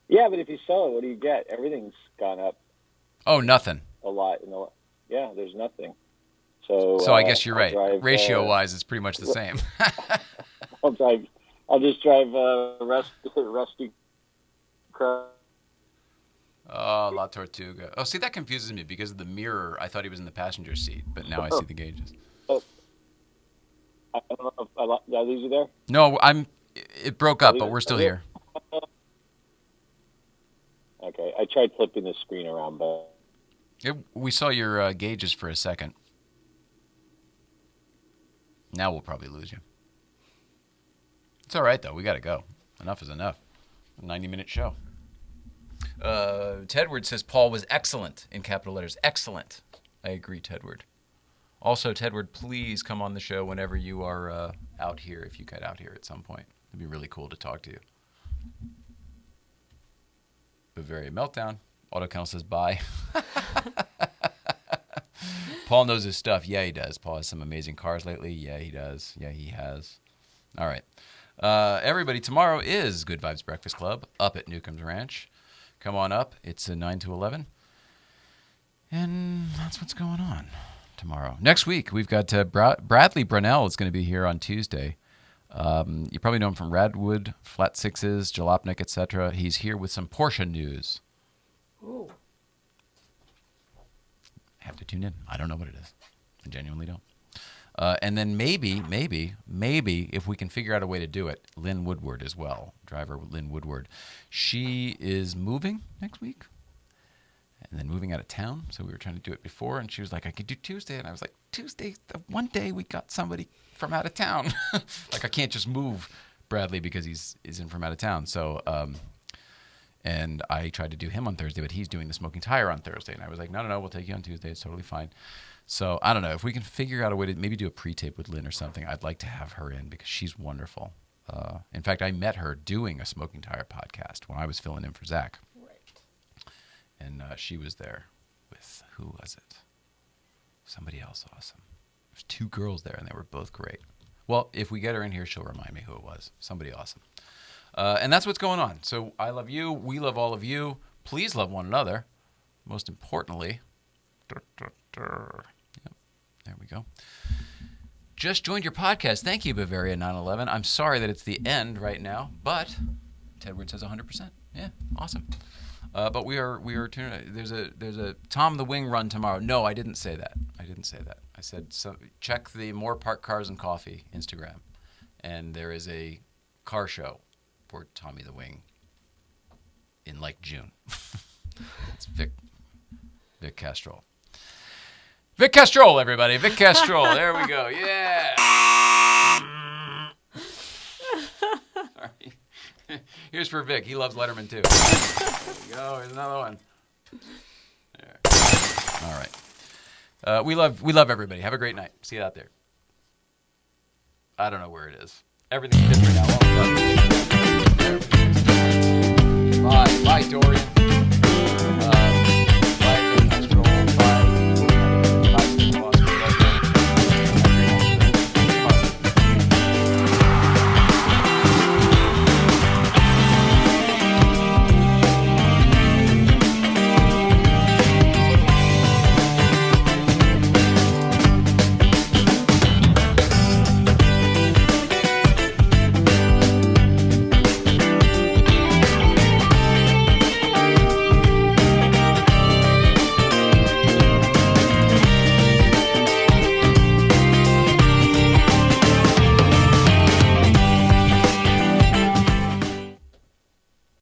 Yeah, but if you sell it, what do you get? Everything's gone up. Oh, nothing. A lot. Yeah, there's nothing. So I guess you're right. Ratio-wise, it's pretty much the same. I'll just drive Rusty Crow. Oh, La Tortuga. Oh, see, that confuses me because of the mirror. I thought he was in the passenger seat, but now I see the gauges. I don't know if did I lose you there? No, it broke up, but we're still here. Okay, I tried flipping the screen around, but we saw your gauges for a second. Now we'll probably lose you. It's all right, though. We got to go. Enough is enough. A 90-minute show. Tedward says Paul was excellent, in capital letters. Excellent. I agree, Tedward. Also, Tedward, please come on the show whenever you are out here, if you get out here at some point. It'd be really cool to talk to you. Bavaria Meltdown. Autocount says bye. Paul knows his stuff. Yeah, he does. Paul has some amazing cars lately. Yeah, he does. Yeah, he has. All right. Everybody, tomorrow is Good Vibes Breakfast Club up at Newcomb's Ranch. Come on up. It's 9 to 11. And that's what's going on tomorrow. Next week, we've got Bradley Brunell is going to be here on Tuesday. You probably know him from Radwood, Flat Sixes, Jalopnik, etc. He's here with some Porsche news. Ooh. Have to tune in. I don't know what it is. I genuinely don't. And then maybe, if we can figure out a way to do it, Lynn Woodward as well, driver Lynn Woodward. She is moving next week and then moving out of town. So we were trying to do it before, and she was like, I could do Tuesday. And I was like, Tuesday, one day we got somebody from out of town. Like, I can't just move Bradley because he's in from out of town. So, and I tried to do him on Thursday, but he's doing the smoking tire on Thursday. And I was like, no, we'll take you on Tuesday. It's totally fine. So I don't know if we can figure out a way to maybe do a pre-tape with Lynn or something. I'd like to have her in because she's wonderful. In fact, I met her doing a smoking tire podcast when I was filling in for Zach. Right. And she was there with, who was it? Somebody else awesome. There's 2 girls there, and they were both great. Well, if we get her in here, she'll remind me who it was. Somebody awesome. And that's what's going on. So I love you. We love all of you. Please love one another. Most importantly, yep, there we go. Just joined your podcast. Thank you, Bavaria 911. I'm sorry that it's the end right now, but Tedward says 100%. Yeah, awesome. But we are there's a Tom the Wing run tomorrow. No, I didn't say that. I said check the More Park Cars and Coffee Instagram, and there is a car show for Tommy the Wing in like June. It's Vic Castrol. Vic Castrol, everybody. Vic Castrol. There we go. Yeah. Sorry. Here's for Vic. He loves Letterman too. There we go. Here's another one. There. All right. We love everybody. Have a great night. See you out there. I don't know where it is. Everything's different now. All of a sudden. Bye. Bye, Dorian.